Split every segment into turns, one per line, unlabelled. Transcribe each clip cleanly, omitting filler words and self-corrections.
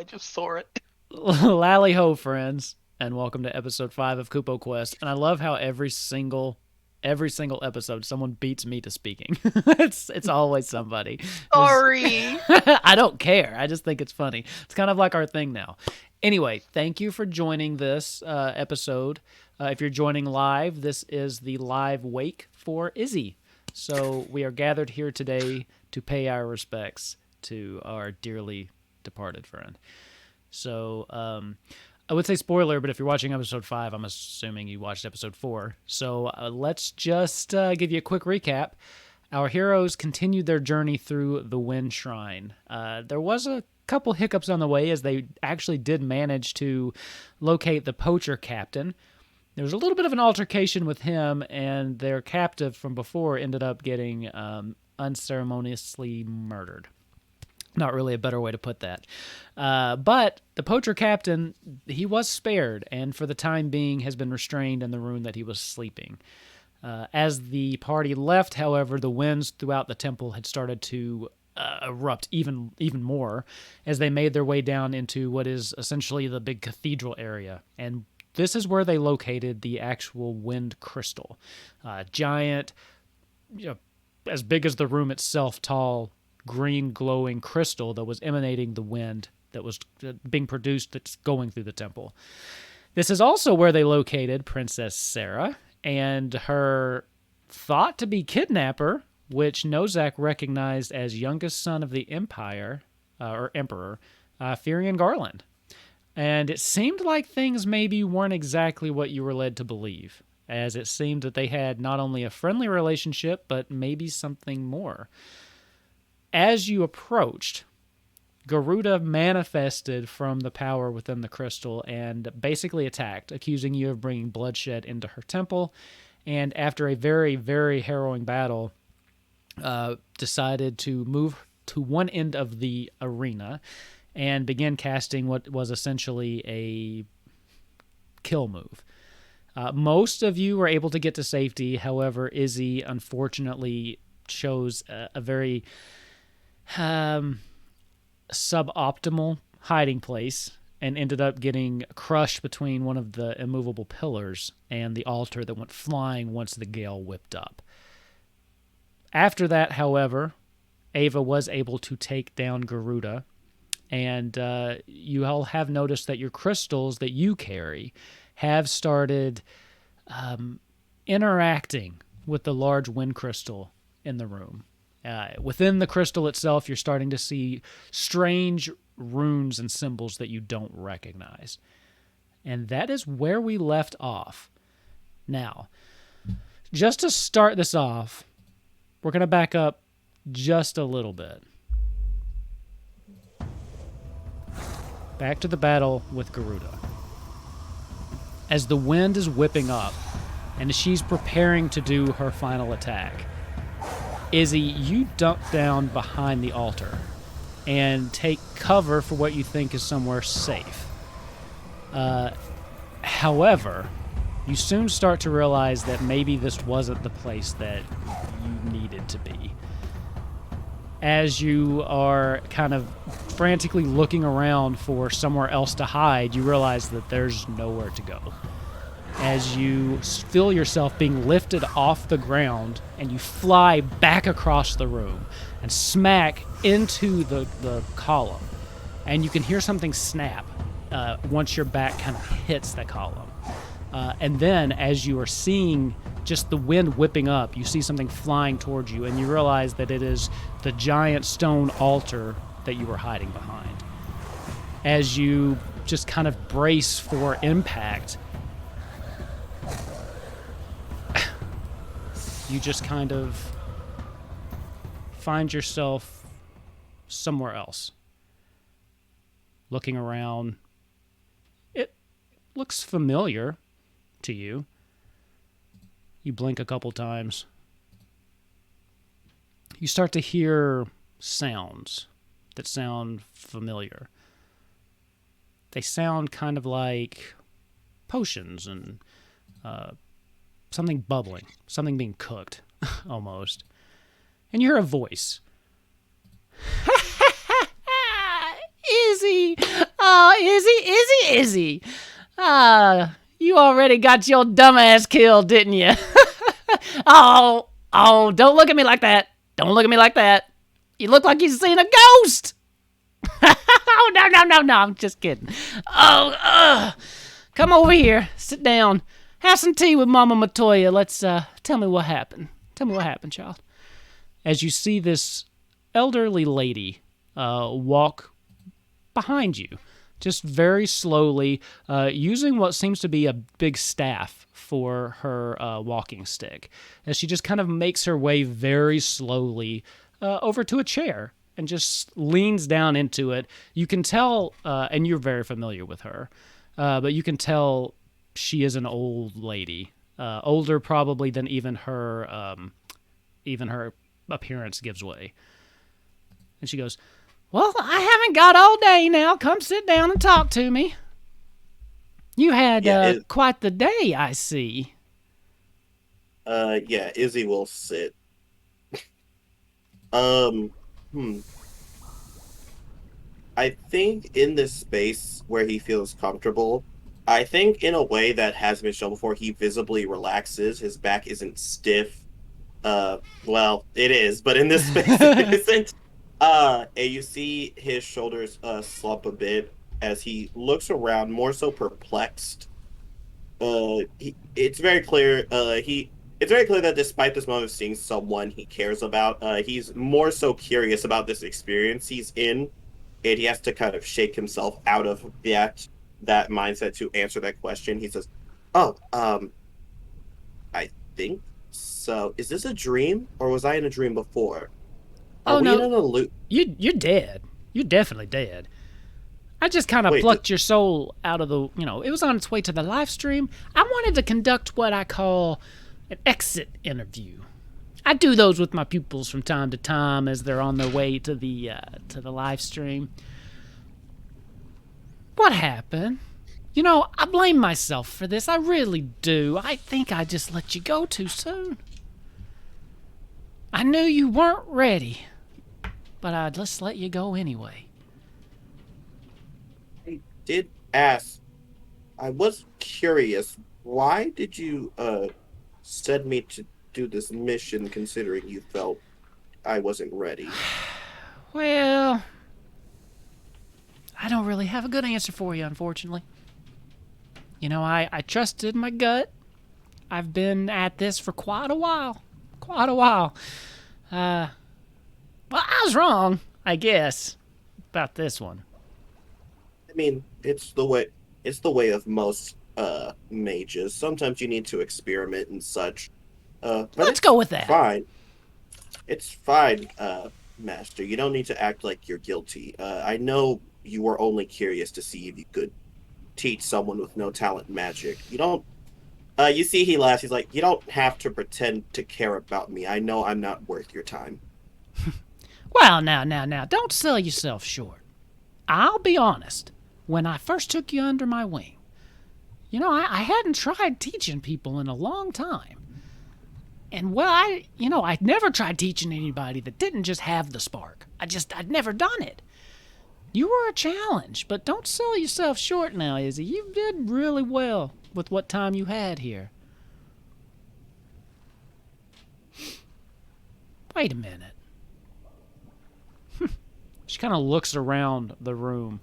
just saw it.
Lally ho, friends, and welcome to episode 5 of Kupo Quest. And I love how every single episode someone beats me to speaking. it's always somebody.
Sorry.
I don't care. I just think it's funny. It's kind of like our thing now. Anyway, thank you for joining this episode. If you're joining live, this is the live wake for Izzy. So we are gathered here today to pay our respects to our dearly departed friend. So I would say spoiler, but if you're watching episode 5, I'm assuming you watched episode 4. So let's just give you a quick recap. Our heroes continued their journey through the Wind Shrine. There was a couple hiccups on the way as they actually did manage to locate the poacher captain. There was a little bit of an altercation with him, and their captive from before ended up getting unceremoniously murdered. Not really a better way to put that. But the poacher captain, he was spared, and for the time being has been restrained in the room that he was sleeping. As the party left, however, the winds throughout the temple had started to erupt even more as they made their way down into what is essentially the big cathedral area. And this is where they located the actual wind crystal. Giant, as big as the room itself, tall, green glowing crystal that was emanating the wind that was being produced that's going through the temple. This is also where they located Princess Sarah and her thought to be kidnapper, which Nozak recognized as youngest son of the Empire, or Emperor, Firion Garland. And it seemed like things maybe weren't exactly what you were led to believe, as it seemed that they had not only a friendly relationship, but maybe something more. As you approached, Garuda manifested from the power within the crystal and basically attacked, accusing you of bringing bloodshed into her temple. And after a very, very harrowing battle, decided to move to one end of the arena and began casting what was essentially a kill move. Most of you were able to get to safety. However, Izzy unfortunately chose a very suboptimal hiding place and ended up getting crushed between one of the immovable pillars and the altar that went flying once the gale whipped up. After that, however, Ava was able to take down Garuda, and you all have noticed that your crystals that you carry have started interacting with the large wind crystal in the room. Within the crystal itself, you're starting to see strange runes and symbols that you don't recognize. And that is where we left off. Now, just to start this off, we're going to back up just a little bit. Back to the battle with Garuda. As the wind is whipping up, and as she's preparing to do her final attack, Izzy, you duck down behind the altar and take cover for what you think is somewhere safe. However, you soon start to realize that maybe this wasn't the place that you needed to be. As you are kind of frantically looking around for somewhere else to hide, you realize that there's nowhere to go. As you feel yourself being lifted off the ground and you fly back across the room and smack into the column. And you can hear something snap once your back kind of hits the column. And then as you are seeing just the wind whipping up, you see something flying towards you and you realize that it is the giant stone altar that you were hiding behind. As you just kind of brace for impact, you just kind of find yourself somewhere else. Looking around, it looks familiar to you. You blink a couple times. You start to hear sounds that sound familiar. They sound kind of like potions and something bubbling, something being cooked, almost. And you hear a voice. Izzy, Oh, Izzy. You already got your dumbass killed, didn't you? Oh, don't look at me like that. Don't look at me like that. You look like you've seen a ghost. Oh, no, I'm just kidding. Come over here. Sit down. Have some tea with Mama Matoya. Let's, tell me what happened. Tell me what happened, child. As you see this elderly lady walk behind you, just very slowly, using what seems to be a big staff for her walking stick, as she just kind of makes her way very slowly over to a chair and just leans down into it. You can tell, and you're very familiar with her, but you can tell she is an old lady, older probably than even her appearance gives way. And she goes, "Well, I haven't got all day now. Come sit down and talk to me. You had quite the day, I see."
Yeah, Izzy will sit. Um, I think in this space where he feels comfortable, I think in a way that hasn't been shown before, he visibly relaxes. His back isn't stiff. Well, it is, but in this space it isn't. And you see his shoulders slump a bit as he looks around, more so perplexed. It's very clear. It's very clear that despite this moment of seeing someone he cares about, he's more so curious about this experience he's in, and he has to kind of shake himself out of that mindset to answer that question. He says, "Oh, I think so. Is this a dream, or was I in a dream before? Are we in an illusion?"
You're dead. You're definitely dead. I just kind of plucked your soul out of the, it was on its way to the live stream. I wanted to conduct what I call an exit interview. I do those with my pupils from time to time as they're on their way to the live stream. What happened? I blame myself for this. I really do. I think I just let you go too soon. I knew you weren't ready, but I'd just let you go anyway.
I did ask. I was curious. Why did you send me to do this mission, considering you felt I wasn't ready?
Well, I don't really have a good answer for you, unfortunately. I trusted my gut. I've been at this for quite a while. Well, I was wrong, I guess, about this one.
I mean, it's the way of most mages. Sometimes you need to experiment and such. But
let's go with that.
Fine. It's fine, Master. You don't need to act like you're guilty. I know you were only curious to see if you could teach someone with no talent magic. You don't. You see, he laughs. He's like, "You don't have to pretend to care about me. I know I'm not worth your time."
Well, now, don't sell yourself short. I'll be honest. When I first took you under my wing, I hadn't tried teaching people in a long time. And, well, I'd never tried teaching anybody that didn't just have the spark. I'd never done it. You were a challenge, but don't sell yourself short now, Izzy. You did really well with what time you had here. Wait a minute. She kind of looks around the room.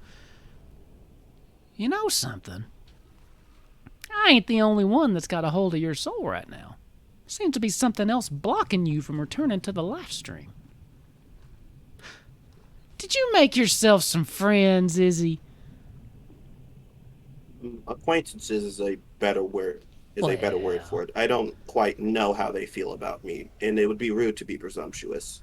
You know something? I ain't the only one that's got a hold of your soul right now. Seems to be something else blocking you from returning to the live stream. Did you make yourself some friends, Izzy?
Acquaintances is a better word. A better word for it. I don't quite know how they feel about me, and it would be rude to be presumptuous.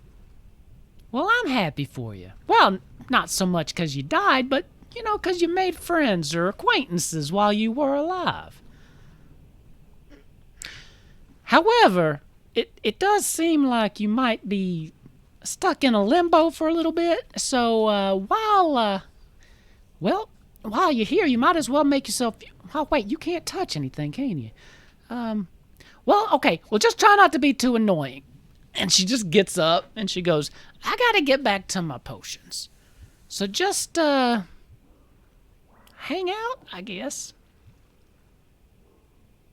Well, I'm happy for you. Well, not so much because you died, but, because you made friends or acquaintances while you were alive. However, it does seem like you might be stuck in a limbo for a little bit. So while you're here, you might as well make yourself. Oh wait, you can't touch anything, can you? Well, okay. Well, just try not to be too annoying. And she just gets up and she goes, "I gotta get back to my potions. So just hang out, I guess.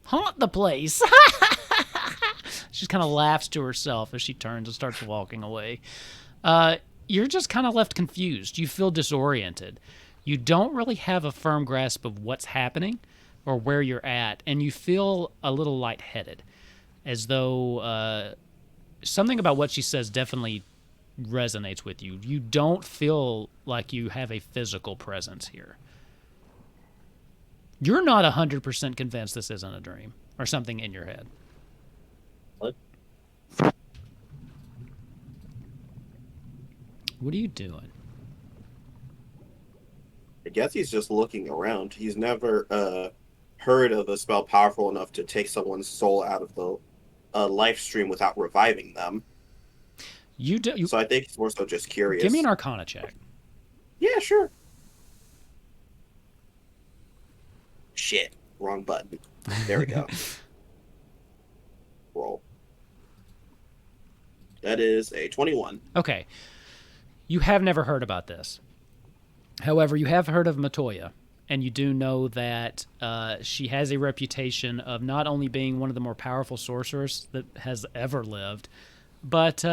Haunt the place. She kind of laughs to herself as she turns and starts walking away. You're just kind of left confused. You feel disoriented. You don't really have a firm grasp of what's happening or where you're at, and you feel a little lightheaded, as though something about what she says definitely resonates with you. You don't feel like you have a physical presence here. You're not 100% convinced this isn't a dream or something in your head.
What?
What are you doing?
I guess he's just looking around. He's never heard of a spell powerful enough to take someone's soul out of the life stream without reviving them. So I think he's more so just curious.
Give me an Arcana check.
Yeah, sure. Shit. Wrong button. There we go. Roll. That is a 21.
Okay. You have never heard about this. However, you have heard of Matoya, and you do know that she has a reputation of not only being one of the more powerful sorcerers that has ever lived, but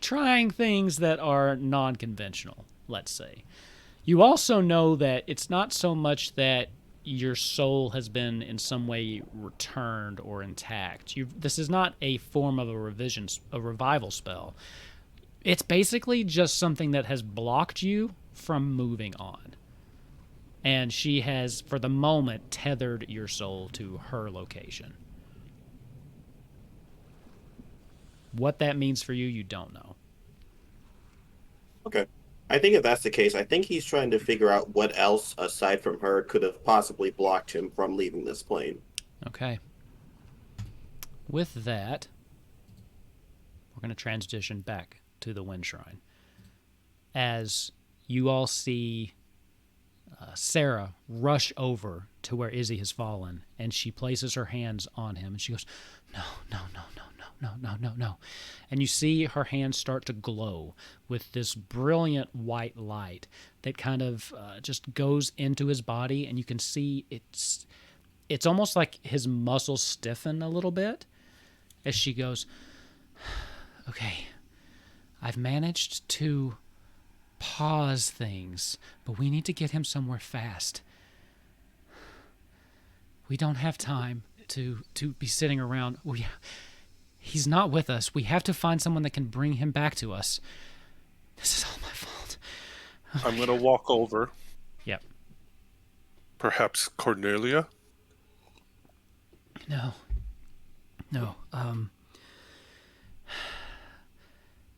trying things that are non-conventional, let's say. You also know that it's not so much that your soul has been in some way returned or intact. This is not a form of a revival spell. It's basically just something that has blocked you from moving on. And she has, for the moment, tethered your soul to her location. What that means for you, you don't know.
Okay. I think if that's the case, I think he's trying to figure out what else, aside from her, could have possibly blocked him from leaving this plane.
Okay. With that, we're going to transition back to the Wind Shrine. As you all see Sarah rush over to where Izzy has fallen, and she places her hands on him, and she goes, no, no, no, no, no, no, no, no, no. And you see her hands start to glow with this brilliant white light that kind of just goes into his body, and you can see it's almost like his muscles stiffen a little bit as she goes, okay, I've managed to pause things, but we need to get him somewhere fast. We don't have time to be sitting around. He's not with us. We have to find someone that can bring him back to us. This is all my fault.
I'm going to walk over.
Yep.
Perhaps Cornelia?
No.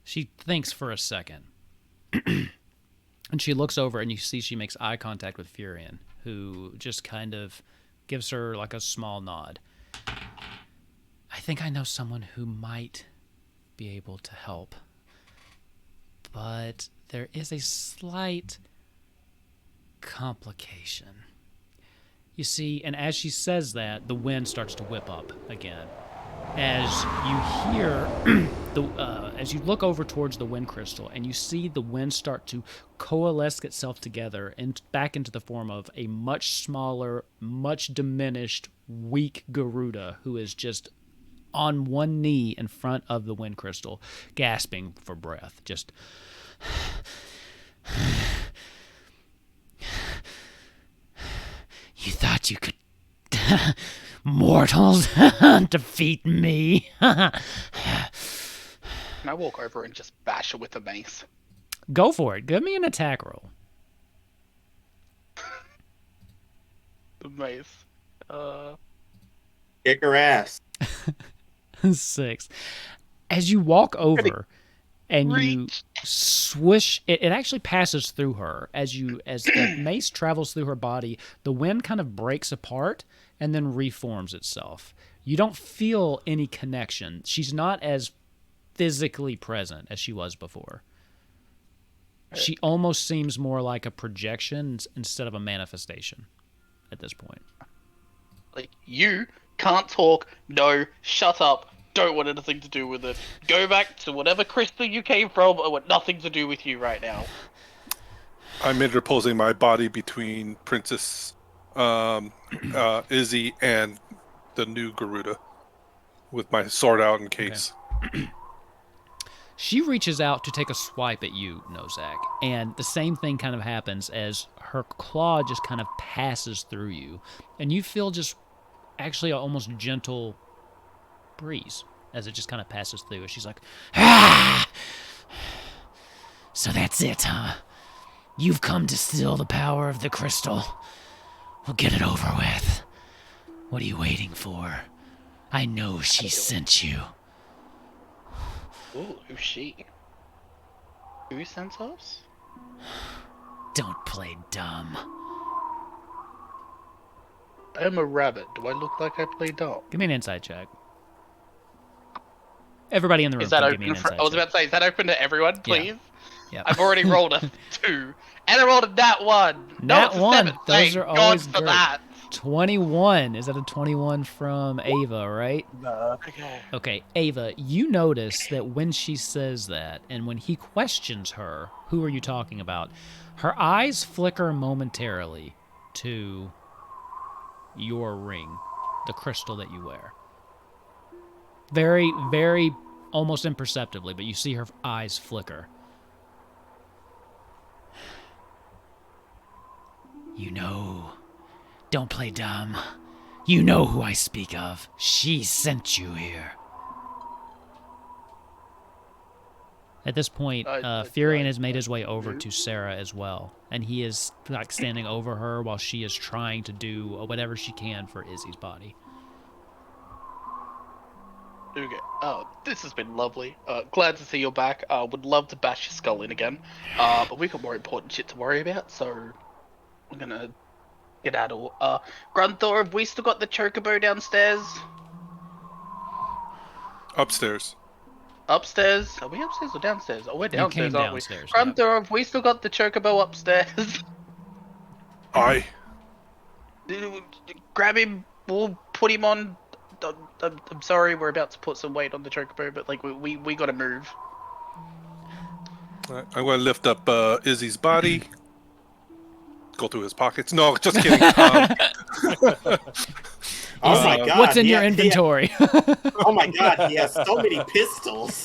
She thinks for a second. And she looks over, and you see she makes eye contact with Furion, who just kind of gives her like a small nod. I think I know someone who might be able to help. But there is a slight complication. You see, and as she says that, the wind starts to whip up again. As you hear, as you look over towards the wind crystal, and you see the wind start to coalesce itself together and back into the form of a much smaller, much diminished, weak Garuda who is just on one knee in front of the wind crystal, gasping for breath. Just... You thought you could... Mortals defeat me.
Can I walk over and just bash her with the mace?
Go for it. Give me an attack roll.
The mace.
Kick her ass.
6. As you walk over and you swish, it actually passes through her. As the mace travels through her body, the wind kind of breaks apart and then reforms itself. You don't feel any connection. She's not as physically present as she was before. She almost seems more like a projection instead of a manifestation at this point.
Like, you can't talk. No, shut up. Don't want anything to do with it. Go back to whatever crystal you came from. I want nothing to do with you right now.
I'm interposing my body between Princess Izzy and the new Garuda with my sword out in case.
She reaches out to take a swipe at you, Nozak, and the same thing kind of happens as her claw just kind of passes through you, and you feel just actually an almost gentle breeze as it just kind of passes through. And she's like, "Ah! So that's it, huh? You've come to steal the power of the crystal. We'll get it over with. What are you waiting for? I know she sent you."
Ooh, who's she? Who sent us?
Don't play dumb.
I am a rabbit. Do I look like I play dumb?
Give me an insight check. Everybody in the room
Is that
can give me an
open for?
insight
I was
check.
about to say, is that open to everyone, please?
Yeah.
I've already rolled a 2, and I rolled a nat 1. No,
Nat
it's a
1.
7.
Those
Thank
are
God
always
for
great.
that.
21. Is that a 21 from Ava, right?
Okay.
Okay, Ava, you notice that when she says that, and when he questions her, who are you talking about? Her eyes flicker momentarily to your ring, the crystal that you wear. Very, very, almost imperceptibly, but you see her eyes flicker. You know, don't play dumb. You know who I speak of. She sent you here. At this point, Furion has made his way over to Sarah as well, and he is like standing over her while she is trying to do whatever she can for Izzy's body.
Okay. Oh, this has been lovely. Glad to see you're back. Would love to bash your skull in again. But we've got more important shit to worry about, so I'm gonna get out of. Grunthor, have we still got the chocobo downstairs?
Upstairs.
Upstairs? Are we upstairs or downstairs? Oh, we're downstairs,
came
aren't
downstairs,
we?
yep.
Grunthor, have we still got the chocobo upstairs? Grab him. We'll put him on. I'm sorry, we're about to put some weight on the chocobo, but like we gotta move.
I'm going to lift up Izzy's body. Go through his pockets. No, just kidding.
Oh my god!
What's in your inventory?
Oh my god! He has so many pistols.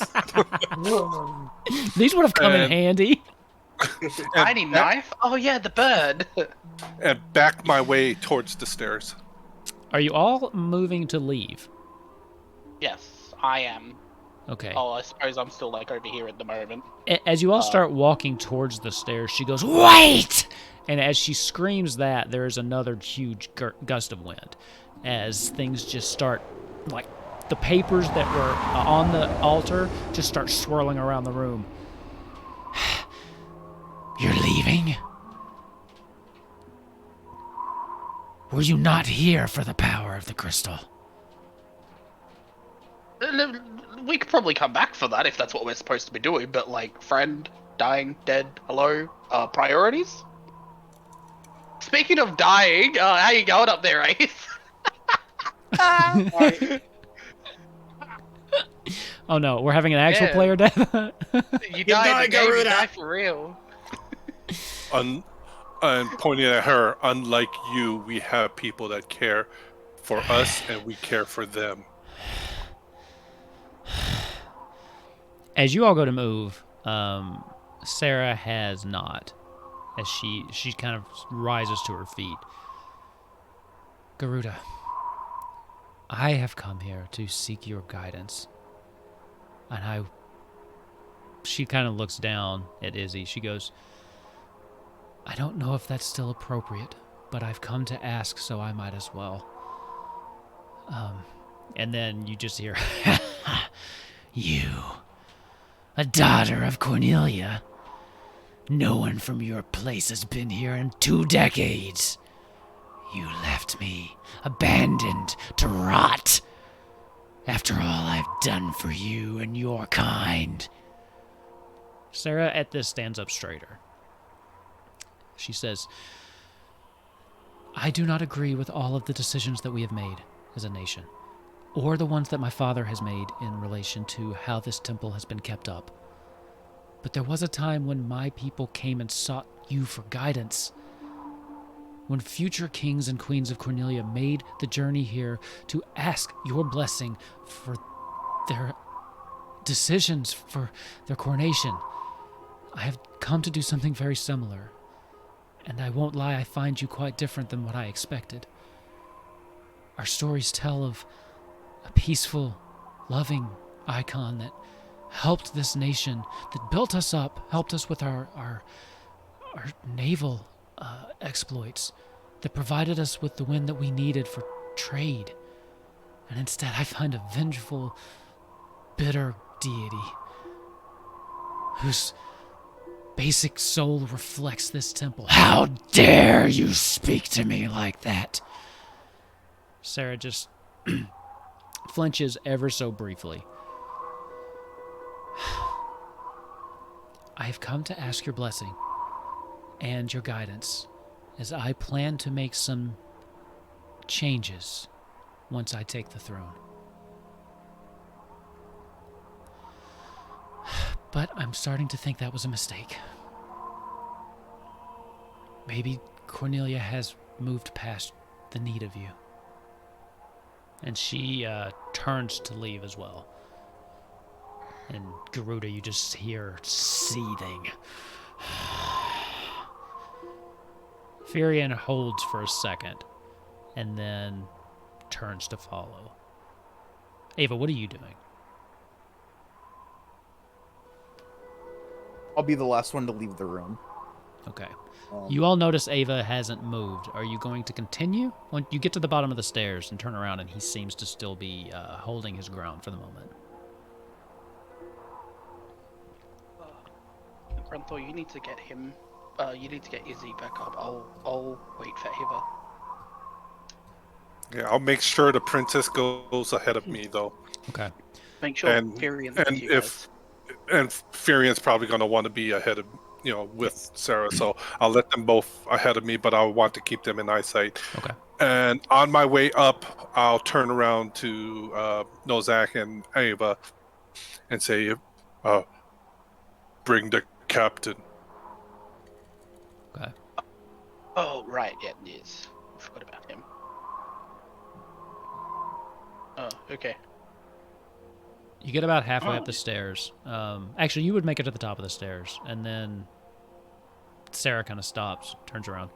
These would have come in
And-
handy.
Tiny knife? Oh yeah, the bird.
And back my way towards the stairs.
Are you all moving to leave?
Yes, I am.
Okay.
Oh, I suppose I'm still like over here at the moment.
As you all start walking towards the stairs, she goes, "Wait!" And as she screams that, there is another huge gust of wind. As things just start, like, the papers that were on the altar just start swirling around the room. "You're leaving? Were you not here for the power of the crystal?"
We could probably come back for that if that's what we're supposed to be doing, but like, friend, dying, dead, hello, priorities? Speaking of dying, how you going up there, Ace?
Oh no, we're having an actual
Yeah.
player death?
You die in
die,
the game, you
Garuda.
die for real.
And pointing at her, unlike you, we have people that care for us and we care for them.
As you all go to move, Sarah has not. As she kind of rises to her feet. "Garuda, I have come here to seek your guidance. And she kind of looks down at Izzy. She goes, "I don't know if that's still appropriate, but I've come to ask, so I might as well." And then you just hear, "You, a daughter of Cornelia. No one from your place has been here in 2 decades. You left me, abandoned to rot. After all I've done for you and your kind." Sarah at this stands up straighter. She says, "I do not agree with all of the decisions that we have made as a nation, or the ones that my father has made in relation to how this temple has been kept up. But there was a time when my people came and sought you for guidance. When future kings and queens of Cornelia made the journey here to ask your blessing for their decisions, for their coronation, I have come to do something very similar. And I won't lie, I find you quite different than what I expected. Our stories tell of a peaceful, loving icon that helped this nation, that built us up, helped us with our naval exploits, that provided us with the wind that we needed for trade. And instead I find a vengeful, bitter deity whose basic soul reflects this temple. How dare you speak to me like that? Sarah just flinches ever so briefly. I have come to ask your blessing and your guidance, as I plan to make some changes once I take the throne. But I'm starting to think that was a mistake. Maybe Cornelia has moved past the need of you. And she turns to leave as well. And Garuda, you just hear seething. Firion holds for a second and then turns to follow. Ava, what are you doing?
I'll be the last one to leave the room.
Okay. You all notice Ava hasn't moved. Are you going to continue? When you get to the bottom of the stairs and turn around, and he seems to still be holding his ground for the moment.
Grunthor, you need to get him. You need to get Izzy back up. I'll wait for Ava.
Yeah, I'll make sure the princess goes ahead of me, though.
Okay.
Make sure
And
Firion
and
with you guys.
and Furion's probably going to want to be ahead of, with Sarah, so I'll let them both ahead of me, but I want to keep them in eyesight.
Okay.
And on my way up, I'll turn around to Nozak and Ava and say, bring the captain.
Okay.
Oh, right, yeah, yes. I forgot about him. Oh, okay.
You get about halfway up the stairs. Actually, you would make it to the top of the stairs, and then Sarah kind of stops, turns around.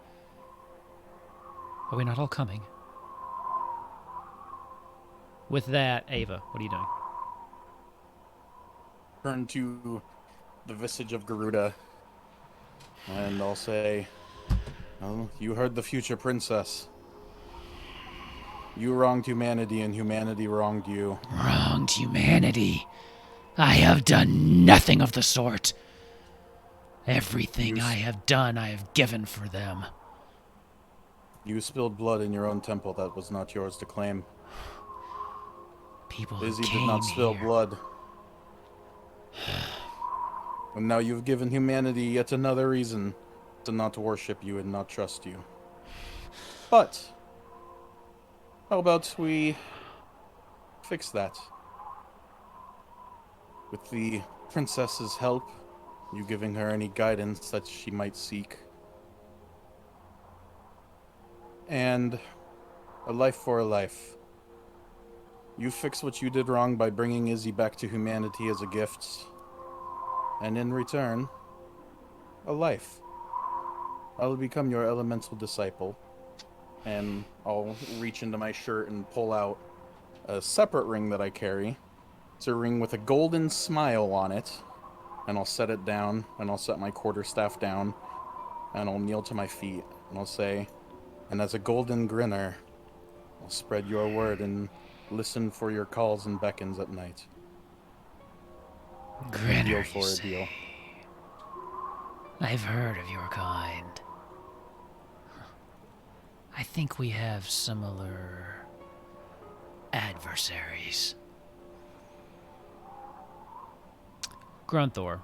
Are we not all coming? With that, Ava, what are you doing?
Turn to the visage of Garuda, and I'll say, "Oh, you heard the future princess. You wronged humanity, and humanity wronged you.
Wronged humanity. I have done nothing of the sort. Everything I have done, I have given for them.
You spilled blood in your own temple that was not yours to claim.
People
Izzy
who
did
came
not spill
here.
blood. And now you've given humanity yet another reason to not worship you and not trust you. But how about we fix that? With the princess's help, you giving her any guidance that she might seek. And a life for a life. You fix what you did wrong by bringing Izzy back to humanity as a gift. And in return, a life. I'll become your elemental disciple. And I'll reach into my shirt and pull out a separate ring that I carry. It's a ring with a golden smile on it. And I'll set it down, and I'll set my quarterstaff down, and I'll kneel to my feet, and I'll say, and as a golden grinner, I'll spread your word and listen for your calls and beckons at night.
Grinner,
Deal
you
for a
say.
deal.
I've heard of your kind. I think we have similar adversaries. Grunthor.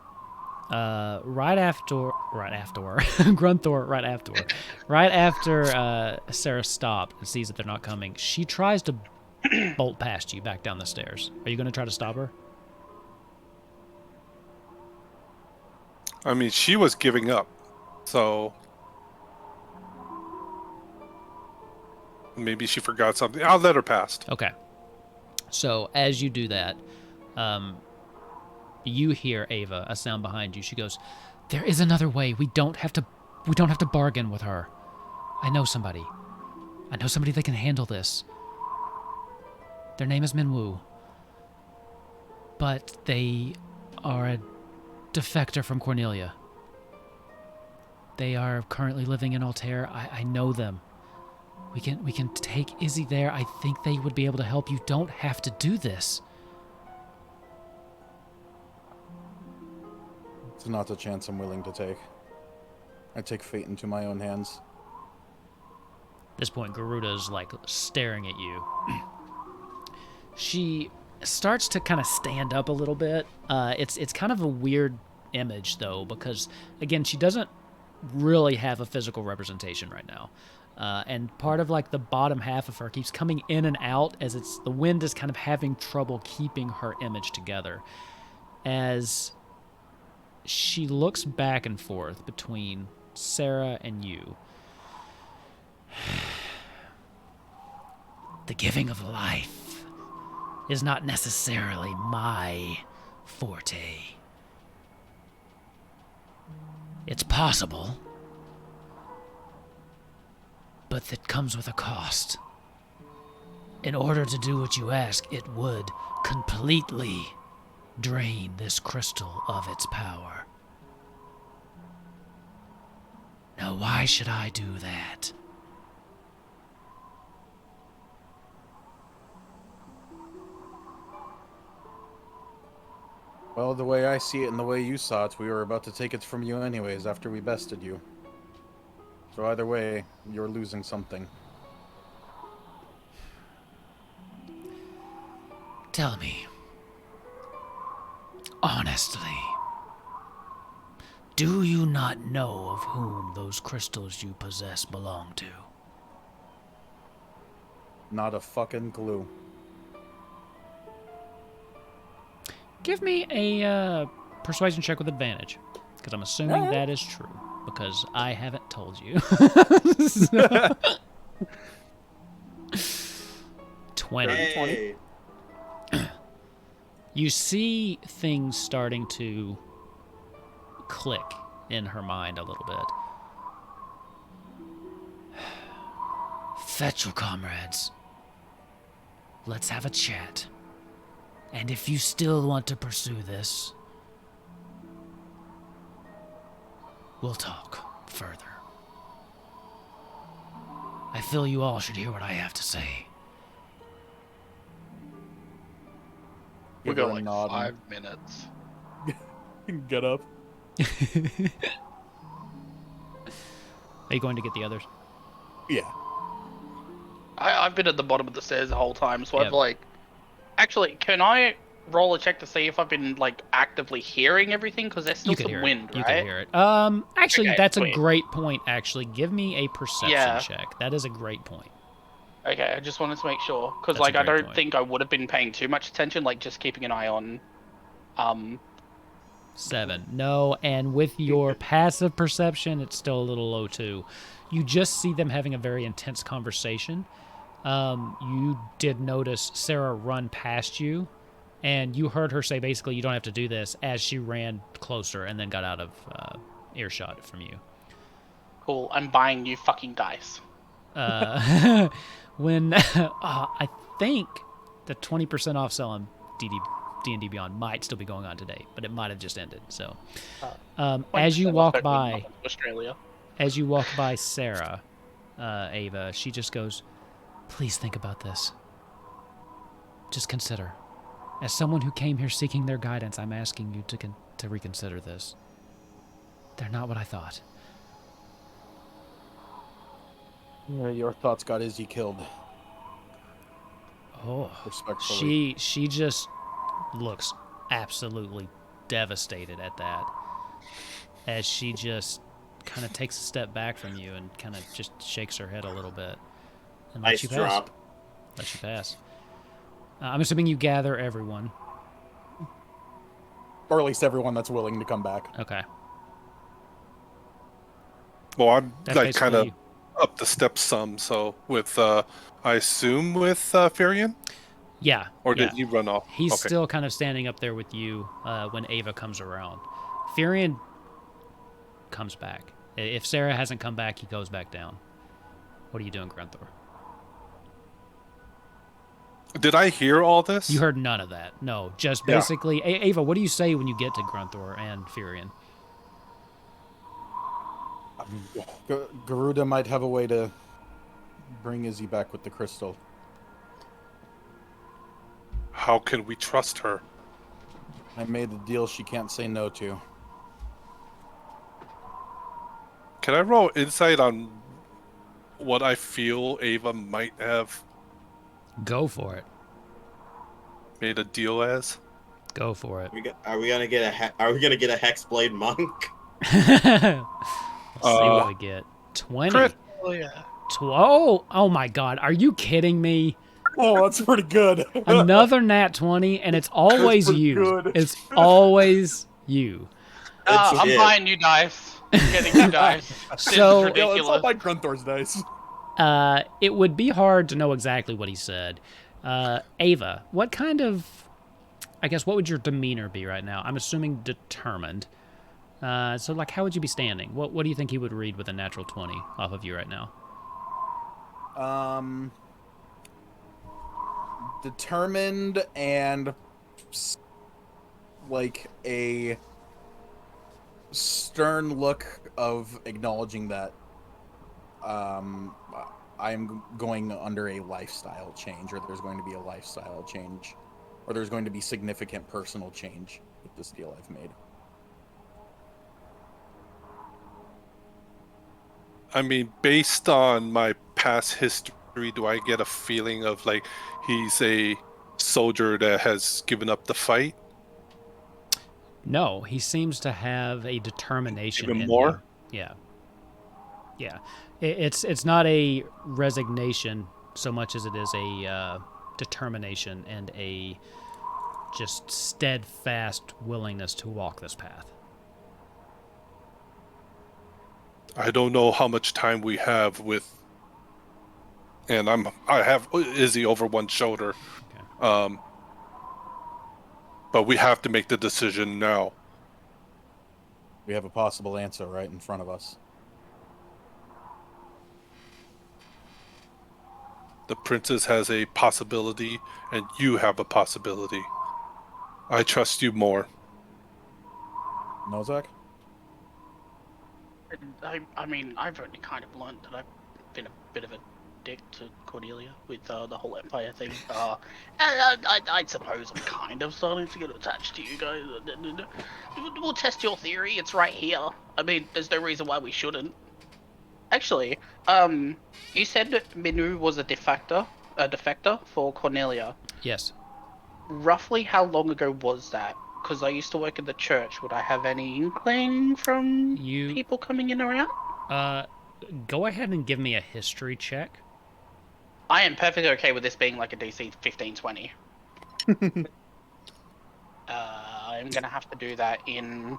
Right after Grunthor, right after Sarah stopped and sees that they're not coming, she tries to bolt past you back down the stairs. Are you going to try to stop her?
I mean, she was giving up, so maybe she forgot something. I'll let her pass.
Okay. So as you do that, you hear Ava, a sound behind you. She goes, "There is another way. We don't have to bargain with her. I know somebody. I know somebody that can handle this. Their name is Minwoo. But they are a defector from Cornelia. They are currently living in Altair. I know them. We can take Izzy there. I think they would be able to help. You don't have to do this."
It's not a chance I'm willing to take. I take fate into my own hands.
At this point, Garuda's like staring at you. She starts to kind of stand up a little bit. It's kind of a weird image though, because again, she doesn't really have a physical representation right now. And part of like the bottom half of her keeps coming in and out as the wind is kind of having trouble keeping her image together. As she looks back and forth between Sarah and you. The giving of life is not necessarily my forte. It's possible, but it comes with a cost. In order to do what you ask, it would completely drain this crystal of its power. Now, why should I do that?
Well, the way I see it and the way you saw it, we were about to take it from you anyways after we bested you. So either way, you're losing something.
Tell me, honestly, do you not know of whom those crystals you possess belong to?
Not a fucking clue.
Give me a persuasion check with advantage, because I'm assuming that is true, because I haven't told you. 20.
Hey.
You see things starting to click in her mind a little bit. Fetchel, comrades. Let's have a chat. And if you still want to pursue this, we'll talk further. I feel you all should hear what I have to say.
We
Give
got
her a
like
nod
5 minutes.
and get up.
Are you going to get the others?
Yeah.
I've been at the bottom of the stairs the whole time, so
Yep.
I've like... Actually, can I roll a check to see if I've been like actively hearing everything? Because there's still
You can
some
hear
wind,
it. You
right?
can hear it. Actually,
Okay,
that's a
sweet.
great point, actually. Give me a perception
Yeah.
check. That is a great point.
Okay, I just wanted to make sure. Because
That's
like
a
I
great
don't
point.
think I would have been paying too much attention, like just keeping an eye on...
7. No, and with your passive perception, it's still a little low too. You just see them having a very intense conversation. You did notice Sarah run past you, and you heard her say basically you don't have to do this as she ran closer and then got out of earshot from you.
Cool, I'm buying new fucking dice.
When I think the 20% off sale on D&D Beyond might still be going on today, but it might have just ended. So, as you
20%
walk
off
by,
every Australia.
as you walk by Sarah, Ava, she just goes, "Please think about this. Just consider. As someone who came here seeking their guidance, I'm asking you to reconsider this. They're not what I thought."
Yeah, your thoughts got Izzy killed.
Oh,
Respectfully.
she just looks absolutely devastated at that, as she just kind of takes a step back from you and kind of just shakes her head a little bit and lets
Ice
you pass.
drop.
Lets you pass. I'm assuming you gather everyone.
Or at least everyone that's willing to come back.
Okay.
Well, I'm
That's
like kind of
basically
up the steps some. So with, I assume with Furion,
yeah,
or
yeah.
did he run off?
He's
Okay.
still kind of standing up there with you when Ava comes around. Furion comes back. If Sarah hasn't come back, he goes back down. What are you doing, Grunthor?
Did I hear all this?
You heard none of that. No, just
Yeah.
basically. Ava, what do you say when you get to Grunthor and Furion?
Garuda might have a way to bring Izzy back with the crystal.
How can we trust her?
I made a deal she can't say no to.
Can I roll insight on what I feel Ava might have
Go for it.
made a deal as?
Go for it.
Are we gonna get a Hexblade monk?
Let's see what we get. 20.
Crit.
Oh yeah.
Oh my God. Are you kidding me?
Oh, that's pretty good.
Another nat 20, and it's always
pretty
you.
good.
It's always you.
I'm
it.
buying new dice. I'm getting new dice. This is
So-
ridiculous.
It's all by Grunthor's dice.
It would be hard to know exactly what he said. Ava, what kind of, I guess, what would your demeanor be right now? I'm assuming determined. So, like, how would you be standing? What do you think he would read with a natural 20 off of you right now?
Determined and like a stern look of acknowledging that I'm going under a lifestyle change, or there's going to be a lifestyle change, or there's going to be significant personal change with this deal I've made.
I mean, based on my past history, do I get a feeling of like he's a soldier that has given up the fight?
No, he seems to have a determination
Even
in
more?
him. Yeah. Yeah. It's not a resignation so much as it is a determination and a just steadfast willingness to walk this path.
I don't know how much time we have with, and I have Izzy over one shoulder,
Okay.
but we have to make the decision now.
We have a possible answer right in front of us.
The princess has a possibility, and you have a possibility. I trust you more.
Nozak?
I mean, I've only kind of learned that I've been a bit of a dick to Cornelia with the whole Empire thing. I suppose I'm kind of starting to get attached to you guys. We'll test your theory. It's right here. I mean, there's no reason why we shouldn't. Actually, you said that Minu was a defector for Cornelia.
Yes.
Roughly how long ago was that? Because I used to work in the church. Would I have any inkling from people coming in or out?
Go ahead and give me a history check.
I am perfectly okay with this being like a DC 15-20. I'm gonna have to do that in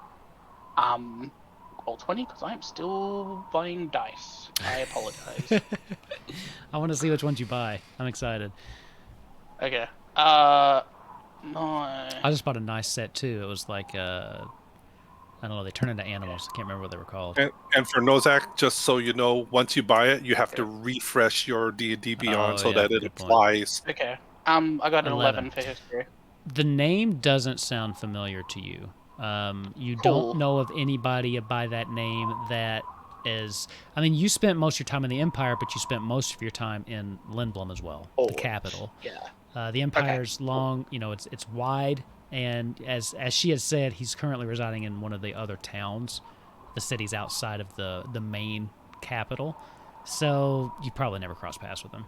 roll 20 because I am still buying dice. I apologize.
I want to see which ones you buy. I'm excited.
Okay. No.
I just bought a nice set too. It was like I don't know. They turn into animals. I can't remember what they were called.
And for Nozak, just so you know, once you buy it, you have to refresh your D&D Beyond so that it
good point.
applies.
Okay. I got an
11.
11 for history.
The name doesn't sound familiar to you. You
Cool.
don't know of anybody by that name that is. I mean, you spent most of your time in the Empire, but you spent most of your time in Lindblom as well, the capital.
Yeah.
The Empire's long, you know, it's wide, and as she has said, he's currently residing in one of the other towns, the cities outside of the main capital. So you probably never cross paths with him.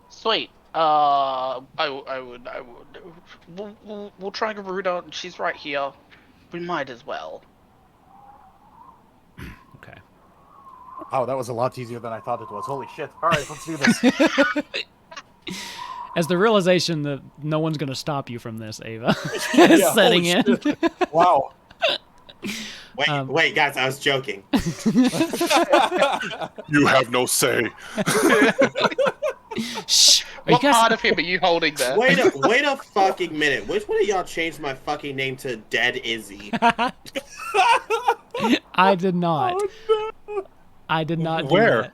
Sweet. I would. We'll try Garuda. She's right here. We might as well.
Okay.
Oh, that was a lot easier than I thought it was. Holy shit. All right, let's do this.
As the realization that no one's going to stop you from this, Ava,
Yeah,
setting
holy
in.
shit. Wow.
Wait, guys, I was joking.
You have no say.
Shh.
What part of him are you holding there?
Wait a fucking minute. Which one of y'all changed my fucking name to Dead Izzy?
I did not. I did not do
Where?
that.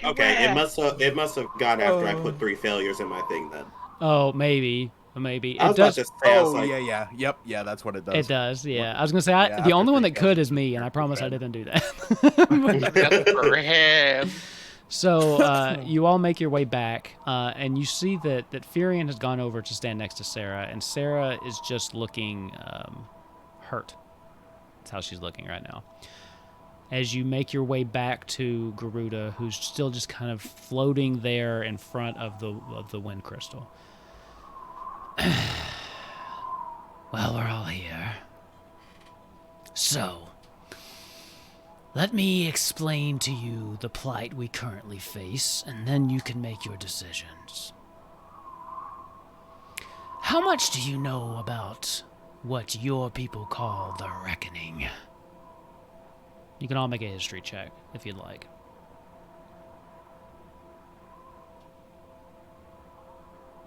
Okay, it must have gone after I put 3 failures in my thing then.
Oh, maybe. Maybe.
I
It
was about
does.
to say, I was
Oh,
like,
yeah. Yep, yeah, that's what it does.
It does, yeah. I was going to say,
Yeah,
the only
after
one
three
that could
fails,
is me, and I
you're
promise I
dead.
didn't do that.
That's for him.
So you all make your way back, and you see that Furion has gone over to stand next to Sarah, and Sarah is just looking hurt. That's how she's looking right now. As you make your way back to Garuda, who's still just kind of floating there in front of the wind crystal. Well, we're all here. So, let me explain to you the plight we currently face, and then you can make your decisions. How much do you know about what your people call the Reckoning? You can all make a history check, if you'd like.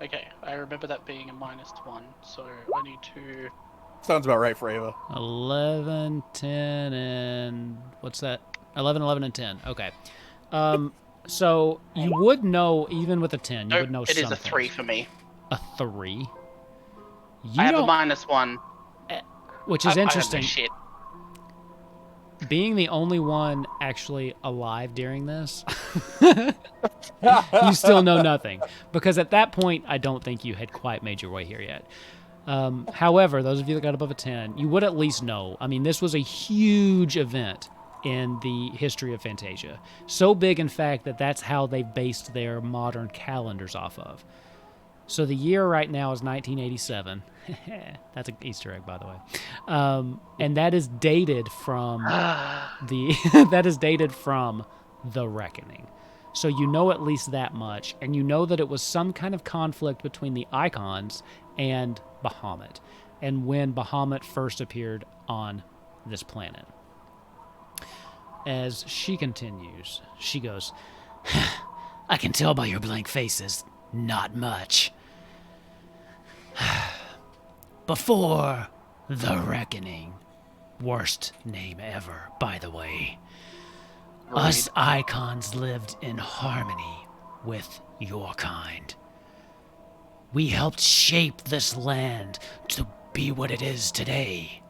Okay, I remember that being a -1, so I need to...
Sounds about right for Ava.
11, 10, and... what's that? 11, 11, and 10. Okay. So, you would know, even with a 10, you would know
it is a
something.
3 for me.
A 3? You
I have a
don't...
-1.
Which is
I
interesting.
don't know shit.
Being the only one actually alive during this, you still know nothing. Because at that point, I don't think you had quite made your way here yet. However, those of you that got above a 10, you would at least know. I mean, this was a huge event in the history of Fantasia. So big, in fact, that that's how they based their modern calendars off of. So the year right now is 1987. That's an Easter egg, by the way. And that is dated from the Reckoning. So you know at least that much, and you know that it was some kind of conflict between the Icons and Bahamut, and when Bahamut first appeared on this planet. As she continues, she goes, I can tell by your blank faces, not much. Before the Reckoning, worst name ever, by the way, us Icons lived in harmony with your kind. We helped shape this land to be what it is today.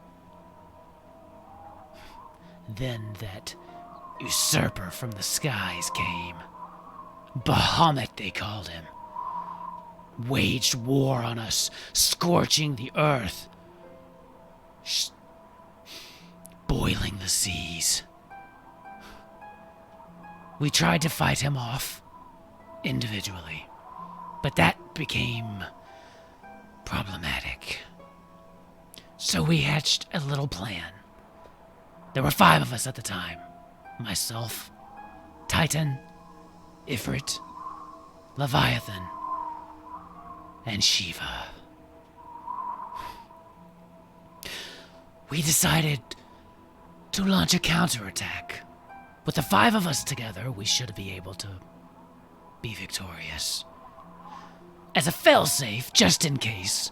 Then that usurper from the skies came. Bahamut, they called him. Waged war on us, scorching the earth, boiling the seas. We tried to fight him off individually, but that became problematic. So we hatched a little plan. There were 5 of us at the time. Myself, Titan, Ifrit, Leviathan, and Shiva. We decided to launch a counterattack. With the 5 of us together, we should be able to be victorious. As a failsafe, just in case,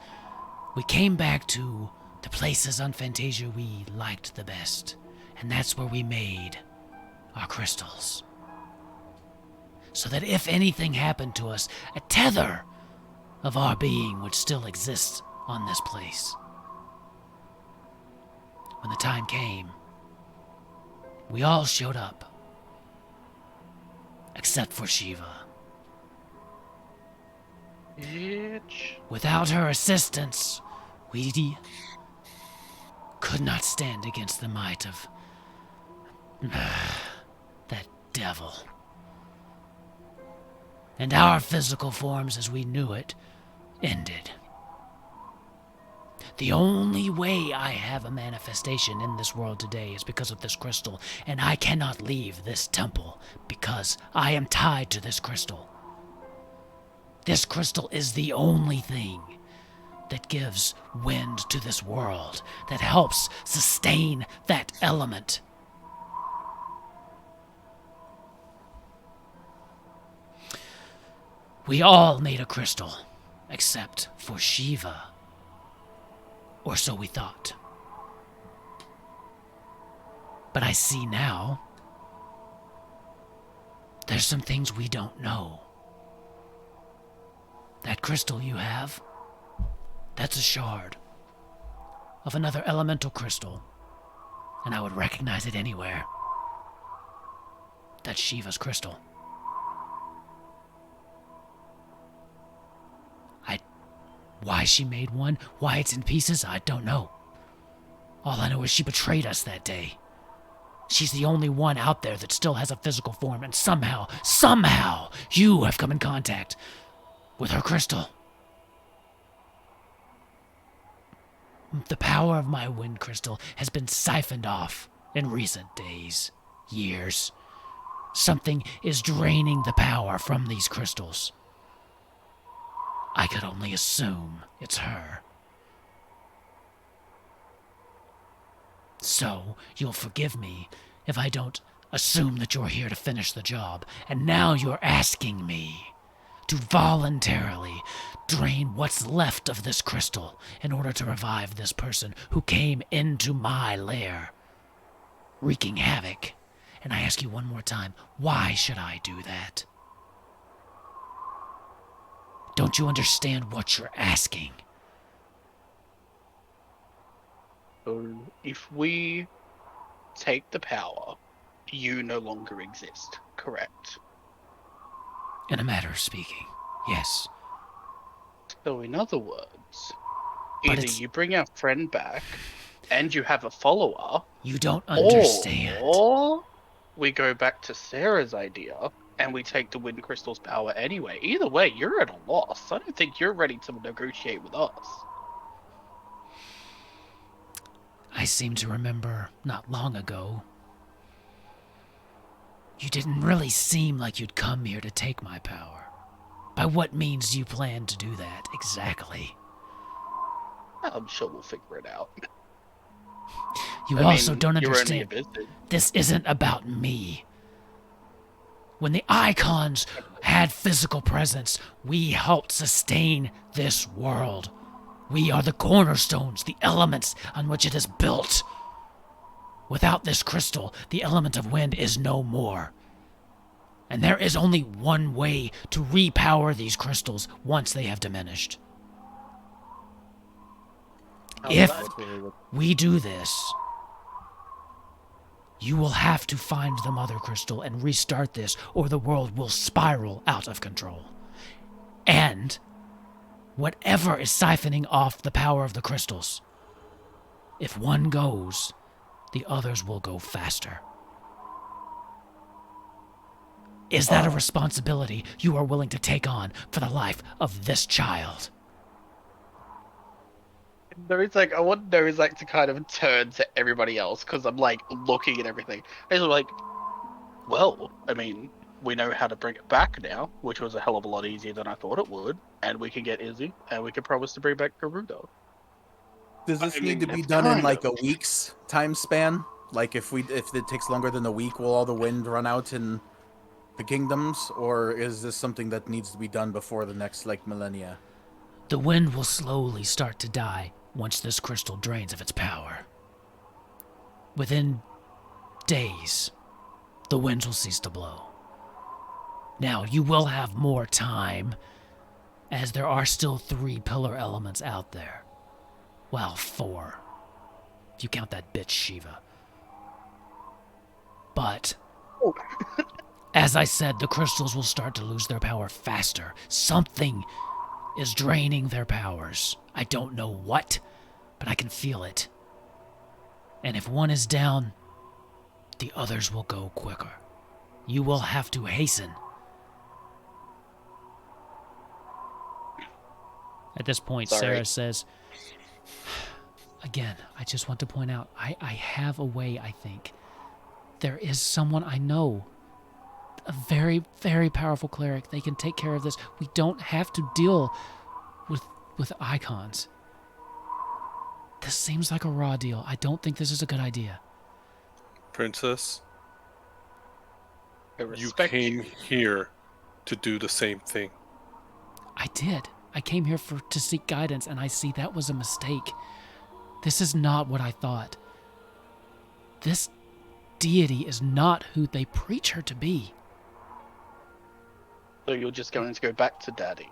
we came back to the places on Fantasia we liked the best, and that's where we made our crystals. So that if anything happened to us, a tether of our being would still exist on this place. When the time came, we all showed up. Except for Shiva.
Bitch.
Without her assistance, we could not stand against the might of that devil. And our physical forms as we knew it ended. The only way I have a manifestation in this world today is because of this crystal, and I cannot leave this temple because I am tied to this crystal. This crystal is the only thing that gives wind to this world, that helps sustain that element. We all made a crystal, except for Shiva. Or so we thought. But I see now, there's some things we don't know. That crystal you have, that's a shard of another elemental crystal, and I would recognize it anywhere. That's Shiva's crystal. Why she made one, why it's in pieces, I don't know. All I know is she betrayed us that day. She's the only one out there that still has a physical form, and somehow, you have come in contact with her crystal. The power of my wind crystal has been siphoned off in recent days, years. Something is draining the power from these crystals. I could only assume it's her. So, you'll forgive me if I don't assume that you're here to finish the job, and now you're asking me to voluntarily drain what's left of this crystal in order to revive this person who came into my lair, wreaking havoc. And I ask you one more time, why should I do that? Don't you understand what you're asking?
So, if we take the power, you no longer exist, correct?
In a matter of speaking, yes.
So, in other words,
But
either
it's-
you bring our friend back and you have a follower,
You don't understand.
or we go back to Sarah's idea and we take the Wind Crystal's power anyway. Either way, you're at a loss. I don't think you're ready to negotiate with us.
I seem to remember not long ago, you didn't really seem like you'd come here to take my power. By what means do you plan to do that exactly?
I'm sure we'll figure it out.
You
I
also
mean,
don't
you're only
understand.
a visit.
This isn't about me. When the icons had physical presence, we helped sustain this world. We are the cornerstones, the elements on which it is built. Without this crystal, the element of wind is no more. And there is only one way to repower these crystals once they have diminished. If we do this, you will have to find the mother crystal and restart this, or the world will spiral out of control. And whatever is siphoning off the power of the crystals, if one goes, the others will go faster. Is that a responsibility you are willing to take on for the life of this child?
I want Nose to kind of turn to everybody else because I'm like looking at everything. I'm like, well, I mean, we know how to bring it back now, which was a hell of a lot easier than I thought it would, and we can get Izzy, and we can promise to bring back Garuda.
Does this
I
need to
mean,
be
it's
done in
kind
like
of-
a week's time span? Like if it takes longer than a week, will all the wind run out in the kingdoms, or is this something that needs to be done before the next like millennia?
The wind will slowly start to die once this crystal drains of its power. Within days, the winds will cease to blow. Now, you will have more time, as there are still 3 pillar elements out there. Well, 4, if you count that bitch Shiva. But, as I said, the crystals will start to lose their power faster. Something is draining their powers. I don't know what, but I can feel it. And if one is down, the others will go quicker. You will have to hasten. At this point,
Sorry.
Sarah says, again, I just want to point out, I have a way, I think. There is someone I know, a very, very powerful cleric. They can take care of this. We don't have to deal with icons. This seems like a raw deal. I don't think this is a good idea.
Princess,
I
you
respect
came here to do the same thing.
I did. I came here to seek guidance, and I see that was a mistake. This is not what I thought. This deity is not who they preach her to be.
So you're just going to go back to Daddy,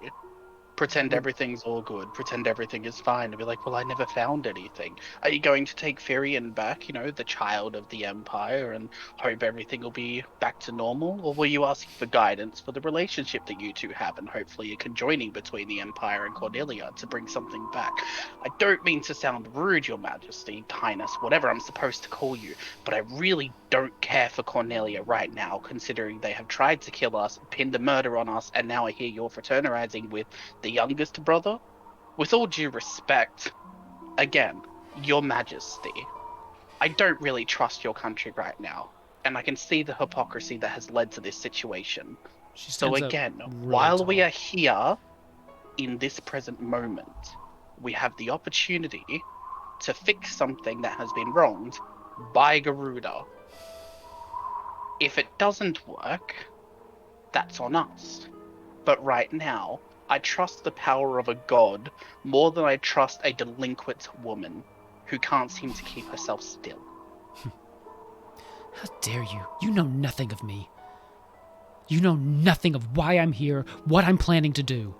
pretend everything's all good, pretend everything is fine, and be like, well, I never found anything. Are you going to take Firion back, the child of the Empire, and hope everything will be back to normal? Or were you asking for guidance for the relationship that you two have, and hopefully a conjoining between the Empire and Cornelia to bring something back? I don't mean to sound rude, Your Majesty, Highness, whatever I'm supposed to call you, but I really don't care for Cornelia right now, considering they have tried to kill us, pinned a murder on us, and now I hear you're fraternizing with the youngest brother. With all due respect, again, Your Majesty, I don't really trust your country right now, and I can see the hypocrisy that has led to this situation.
She
So
stands up
again,
really
while we
tall.
are here in this present moment, we have the opportunity to fix something that has been wronged by Garuda. If it doesn't work, that's on us. But right now, I trust the power of a god more than I trust a delinquent woman who can't seem to keep herself still.
How dare you? You know nothing of me. You know nothing of why I'm here, what I'm planning to do.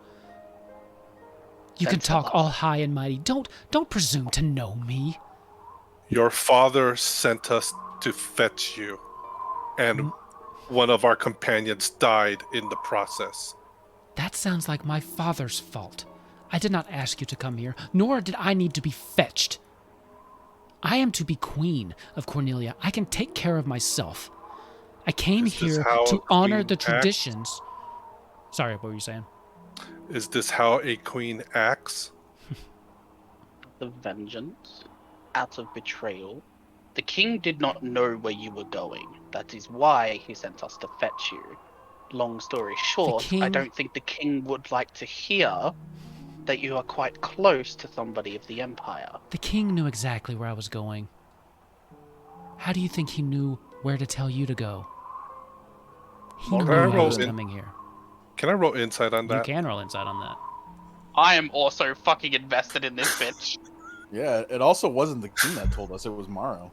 You
Then
can talk
tell us.
all high and mighty. Don't presume to know me.
Your father sent us to fetch you, and one of our companions died in the process.
That sounds like my father's fault. I did not ask you to come here, nor did I need to be fetched. I am to be queen of Cornelia. I can take care of myself. I came
Is this
here
how
to
a
honor
queen
the
acts?
traditions. Sorry, what were you saying?
Is this how a queen acts?
The vengeance, out of betrayal. The king did not know where you were going. That is why he sent us to fetch you. Long story short, I
king-
don't think the king would like to hear that you are quite close to somebody of the Empire.
The king knew exactly where I was going. How do you think he knew where to tell you to go? He
Well,
knew I
roll
was
in-
coming here.
Can I roll insight on
You
that?
can roll insight on that.
I am also fucking invested in this bitch.
Yeah, it also wasn't the king that told us, it was Morrow.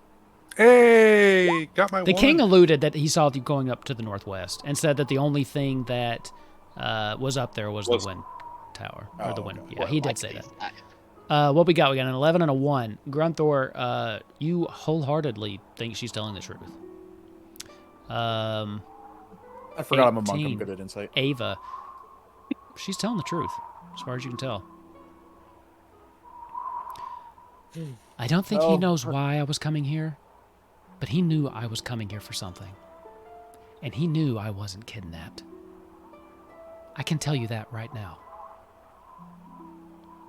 Hey, got my
The
one.
king alluded that he saw you going up to the northwest and said that the only thing that was up there was the wind tower. Or the
Oh,
wind.
okay.
Yeah, he did
Like
say
these
that.
guys.
What we got? We got an 11 and a 1. Grunthor, you wholeheartedly think she's telling the truth.
I forgot I'm a monk.
18.
I'm good at insight.
Ava, she's telling the truth, as far as you can tell. I don't think he
Oh,
knows why I was coming here, but he knew I was coming here for something. And he knew I wasn't kidnapped. I can tell you that right now.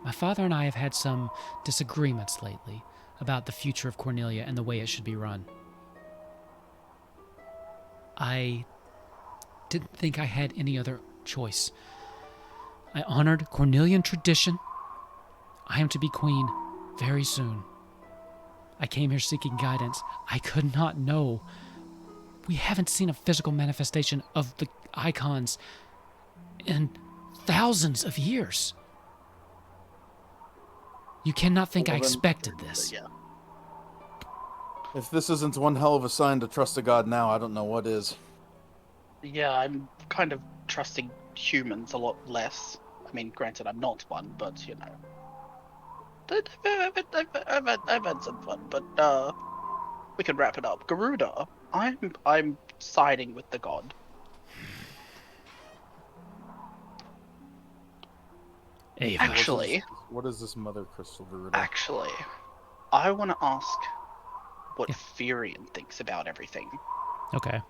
My father and I have had some disagreements lately about the future of Cornelia and the way it should be run. I didn't think I had any other choice. I honored Cornelian tradition. I am to be queen very soon. I came here seeking guidance. I could not know. We haven't seen a physical manifestation of the icons in thousands of years. You cannot think I
Well, then-
expected this.
Yeah.
If this isn't one hell of a sign to trust a god now, I don't know what is.
Yeah, I'm kind of trusting humans a lot less. I mean, granted, I'm not one, but I've had some fun. But we can wrap it up. Garuda, I'm siding with the god.
Ava.
Actually,
What is this Mother Crystal Garuda?
actually, I want to ask what
Yeah.
Firion thinks about everything.
Okay.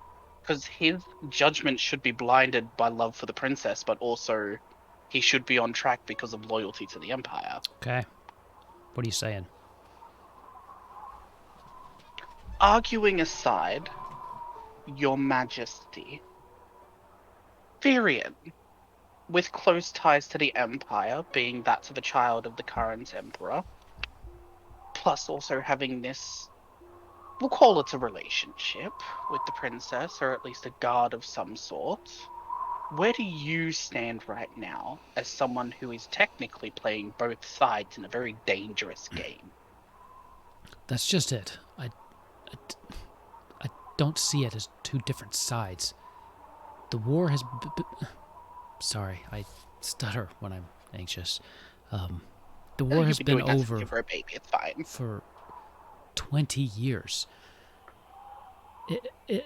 Because his judgment should be blinded by love for the princess, but also he should be on track because of loyalty to the Empire.
Okay. What are you saying?
Arguing aside, Your Majesty, Firion, with close ties to the Empire, being that of a child of the current Emperor, plus also having this, we'll call it a relationship with the princess, or at least a guard of some sort. Where do you stand right now as someone who is technically playing both sides in a very dangerous game?
That's just it. I don't see it as two different sides. The war has... Sorry, I stutter when I'm anxious. The war has been over
for a baby. It's fine.
for 20 years. It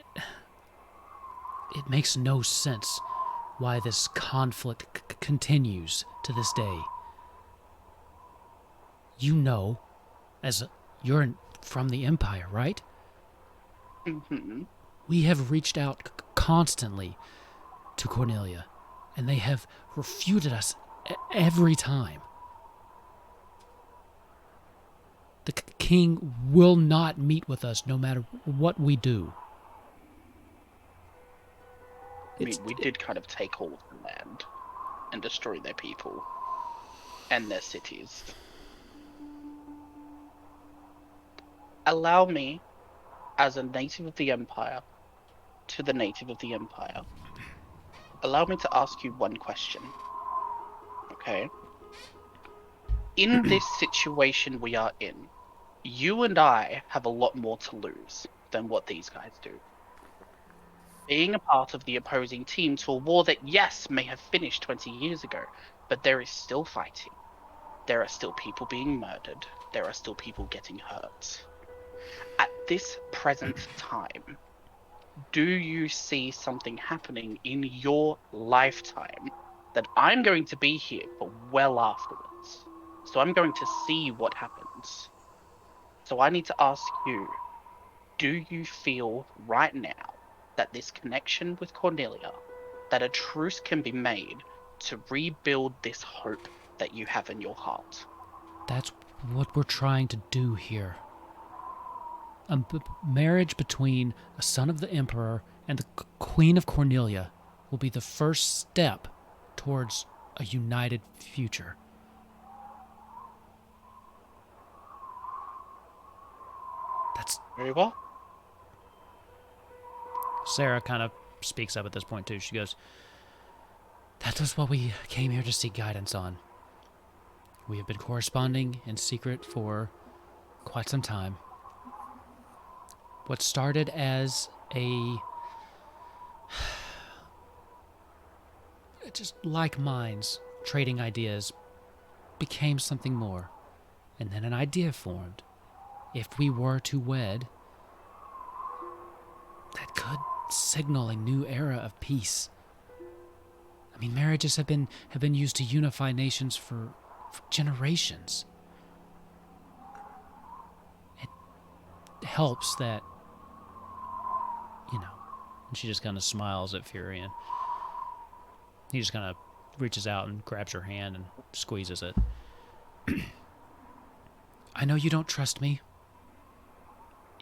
makes no sense why this conflict continues to this day. You know, you're from the Empire, right?
Mm-hmm.
We have reached out constantly to Cornelia, and they have refuted us every time. The king will not meet with us no matter what we do.
I mean, we did kind of take all of the land and destroy their people and their cities. Allow me, as a native of the Empire, to the native of the Empire, allow me to ask you one question. Okay? In this situation we are in, you and I have a lot more to lose than what these guys do. Being a part of the opposing team to a war that, yes, may have finished 20 years ago, but there is still fighting. There are still people being murdered. There are still people getting hurt. At this present time, do you see something happening in your lifetime that I'm going to be here for well afterwards? So I'm going to see what happens. So I need to ask you, do you feel right now that this connection with Cornelia, that a truce can be made to rebuild this hope that you have in your heart?
That's what we're trying to do here. A marriage between a son of the Emperor and the Queen of Cornelia will be the first step towards a united future. That's...
Very well.
Sarah kind of speaks up at this point too. She goes, "That was what we came here to seek guidance on. We have been corresponding in secret for quite some time. What started as just like minds trading ideas became something more, and then an idea formed. If we were to wed, that could signal a new era of peace. I mean, marriages have been used to unify nations for generations. It helps that, and she just kind of smiles at Furion. He just kind of reaches out and grabs her hand and squeezes it. I know you don't trust me.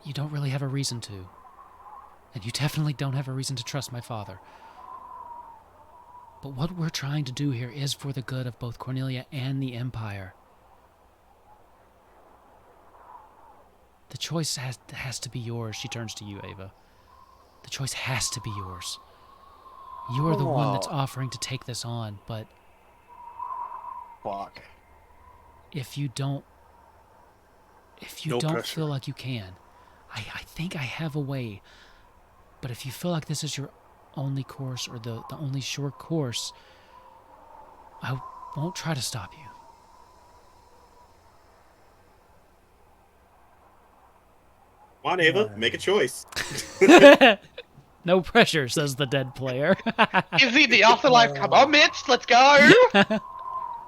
You don't really have a reason to. And you definitely don't have a reason to trust my father. But what we're trying to do here is for the good of both Cornelia and the Empire. The choice has to be yours. She turns to you, Ava. The choice has to be yours. You are the one that's offering to take this on, but...
Fuck.
If you don't feel like you can, I think I have a way. But if you feel like this is your only course, or the only sure course, I won't try to stop you.
Come on, Ava, make a choice.
No pressure, says the dead player.
Is he the afterlife? Come on, Mitch, let's go!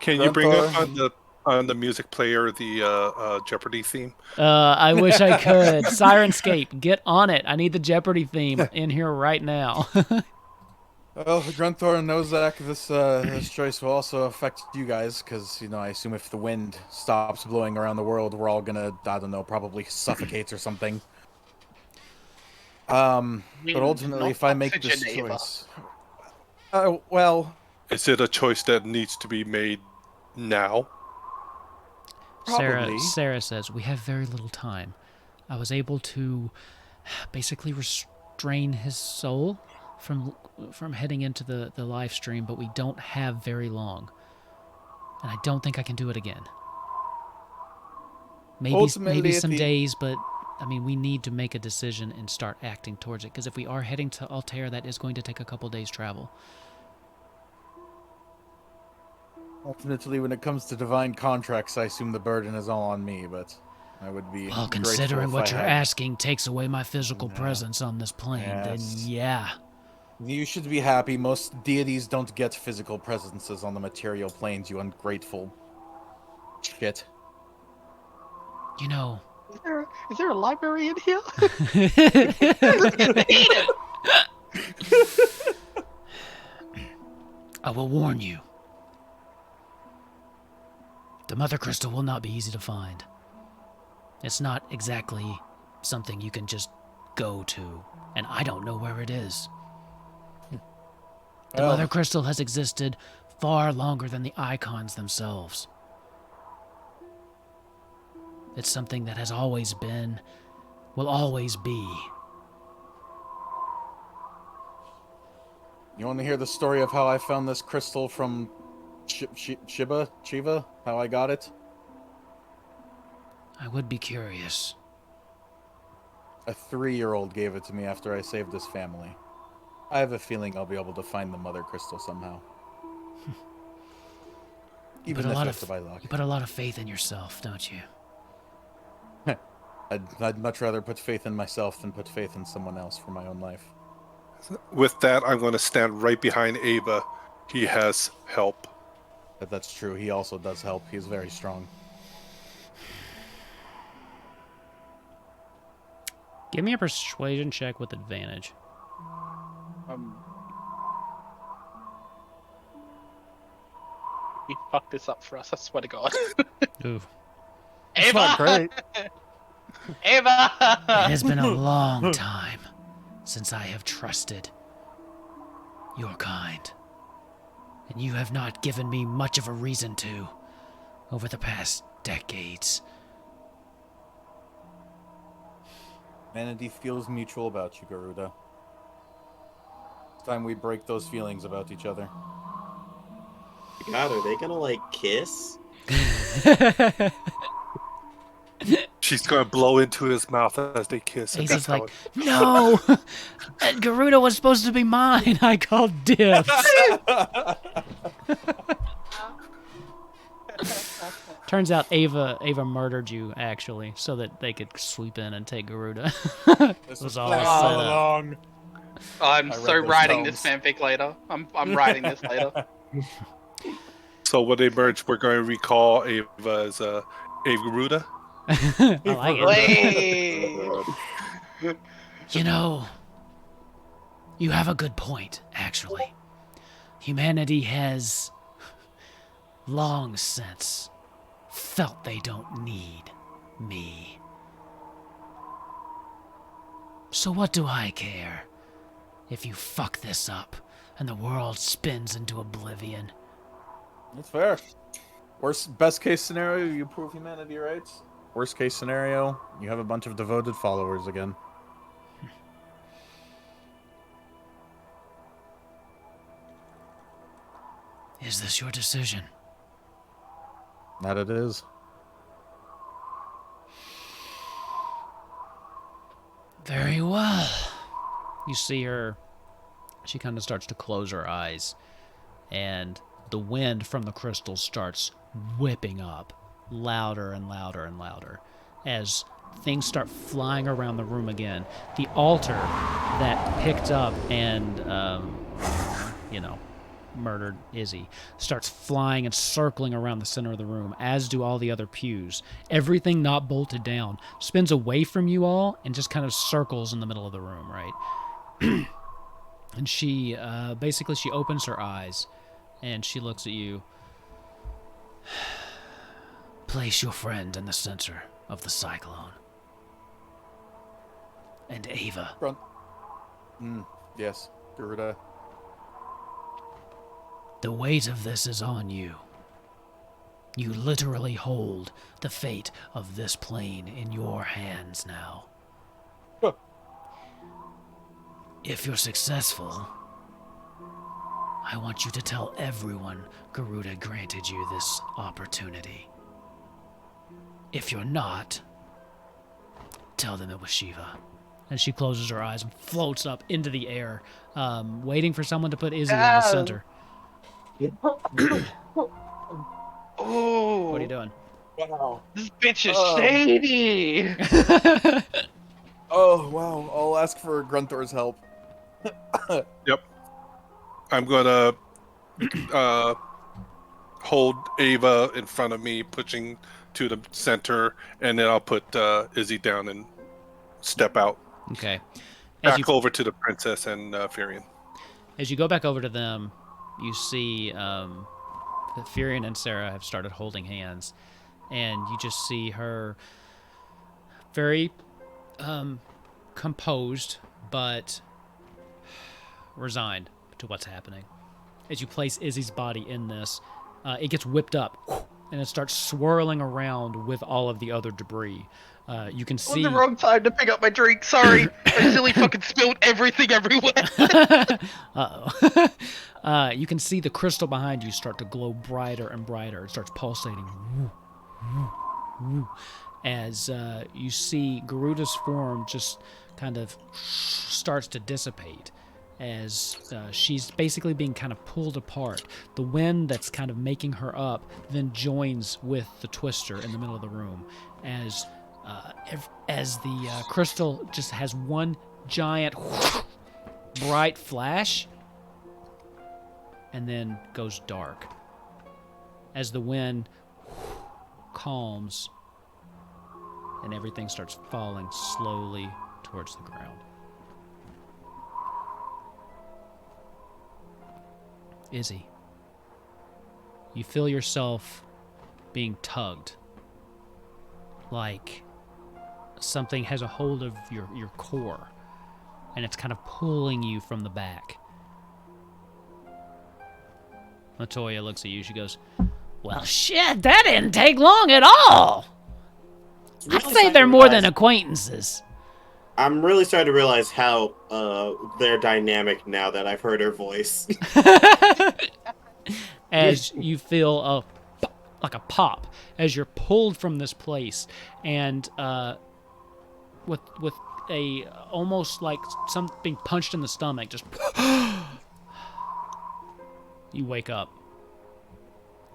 Can you bring up on the music player the Jeopardy theme?
I wish I could. Sirenscape, get on it. I need the Jeopardy theme in here right now.
Well, Grunthor and Nozak, this choice will also affect you guys, because, I assume if the wind stops blowing around the world, we're all gonna, I don't know, probably suffocate or something. But ultimately, if I make this choice...
Is it a choice that needs to be made now?
Probably.
Sarah says, we have very little time. I was able to basically restrain his soul from heading into the live stream, but we don't have very long. And I don't think I can do it again. Maybe
Ultimately,
some days, but I mean, we need to make a decision and start acting towards it, because if we are heading to Altair, that is going to take a couple days travel.
Ultimately, when it comes to divine contracts, I assume the burden is all on me, but I would be
Well,
grateful
considering
if
what
I
you're
had...
asking takes away my physical presence on this plane, then
Yes.
yeah.
You should be happy. Most deities don't get physical presences on the material planes, you ungrateful shit.
You know...
Is there a library in here?
I will warn you. The Mother Crystal will not be easy to find. It's not exactly something you can just go to, and I don't know where it is. The Mother Crystal has existed far longer than the icons themselves. It's something that has always been, will always be.
You want to hear the story of how I found this crystal from Shiva? How I got it?
I would be curious.
A 3-year-old gave it to me after I saved his family. I have a feeling I'll be able to find the Mother Crystal somehow. Even if it's by luck.
You put a lot of faith in yourself, don't you?
I'd much rather put faith in myself than put faith in someone else for my own life.
With that, I'm going to stand right behind Ava. He has help.
But that's true. He also does help. He's very strong.
Give me a persuasion check with advantage.
You fucked this up for us, I swear to God.
Ooh.
It's
Ava!
not great.
Ava!
It has been a long time since I have trusted your kind. And you have not given me much of a reason to over the past decades.
Humanity feels mutual about you, Garuda. It's time we break those feelings about each other.
God, are they gonna, like, kiss?
She's going to blow into his mouth as they kiss.
He's
That's
just like,
how
no! Garuda was supposed to be mine! I called dibs! Turns out Ava murdered you, actually, so that they could sweep in and take Garuda.
This
was
all
all
planned
set
all
up.
along.
I'm
I
so
read those
writing this
tomes.
fanfic later. I'm writing this later.
So when they merge, we're going to recall Ava as Ava Garuda.
I like it.
Wait.
You know, you have a good point, actually. Humanity has long since felt they don't need me. So what do I care if you fuck this up and the world spins into oblivion?
That's fair. Best case scenario, you prove humanity right. Worst case scenario, you have a bunch of devoted followers again.
Is this your decision?
That it is.
Very well. You see her, she kind of starts to close her eyes, and the wind from the crystal starts whipping up, louder and louder and louder, as things start flying around the room again. The altar that picked up and, murdered Izzy starts flying and circling around the center of the room, as do all the other pews. Everything not bolted down spins away from you all and just kind of circles in the middle of the room, right? And she basically she opens her eyes and she looks at you. Place your friend in the center of the cyclone. And Ava.
Yes, Garuda.
The weight of this is on you. You literally hold the fate of this plane in your hands now.
Huh.
If you're successful, I want you to tell everyone Garuda granted you this opportunity. If you're not, tell them it was Shiva. And she closes her eyes and floats up into the air, waiting for someone to put Izzy in the center.
Oh,
What are you doing?
Wow.
this bitch is
Um,
shady.
Oh, wow. I'll ask for Grunthor's help.
Yep. I'm gonna hold Ava in front of me, pushing to the center, and then I'll put Izzy down and step out
Okay.
back over to the princess and Furion.
As you go back over to them, you see that Furion and Sarah have started holding hands, and you just see her very composed but resigned to what's happening. As you place Izzy's body in this, it gets whipped up, and it starts swirling around with all of the other debris. You can
It was
see...
the wrong time to pick up my drink. Sorry, I silly fucking spilled everything everywhere.
Uh-oh. You can see the crystal behind you start to glow brighter and brighter. It starts pulsating. As you see Garuda's form just kind of starts to dissipate as she's basically being kind of pulled apart. The wind that's kind of making her up then joins with the twister in the middle of the room as the crystal just has one giant bright flash and then goes dark as the wind calms and everything starts falling slowly towards the ground. Izzy, you feel yourself being tugged, like something has a hold of your core, and it's kind of pulling you from the back. Latoya looks at you. She goes, "Well, shit, that didn't take long at all. I'd say they're more than acquaintances."
I'm really starting to realize how they're dynamic now that I've heard her voice.
As you feel like a pop as you're pulled from this place, and with a almost like something being punched in the stomach, just you wake up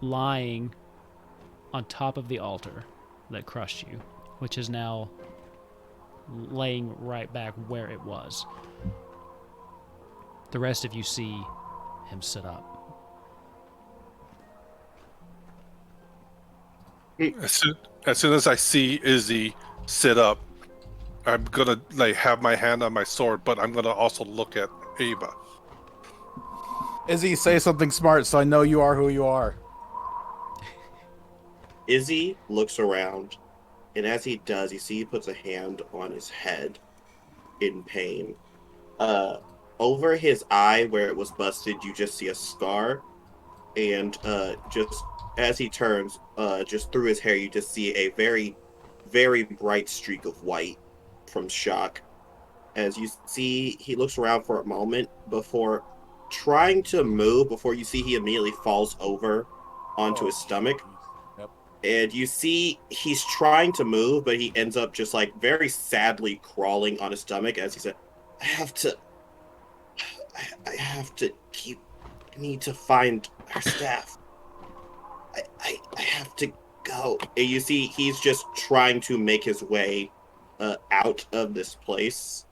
lying on top of the altar that crushed you, which is now laying right back where it was. The rest of you see him sit up.
As soon as I see Izzy sit up, I'm gonna have my hand on my sword, but I'm gonna also look at Ava.
Izzy, say something smart so I know you are who you are.
Izzy looks around, and as he does, you see he puts a hand on his head in pain. Over his eye where it was busted, you just see a scar, and just as he turns, just through his hair, you just see a very, very bright streak of white from shock. As you see, he looks around for a moment before trying to move, before you see he immediately falls over onto his stomach.
Yep.
And you see he's trying to move, but he ends up just very sadly crawling on his stomach as he said, I have to I need to find our staff. I have to go. And you see he's just trying to make his way out of this place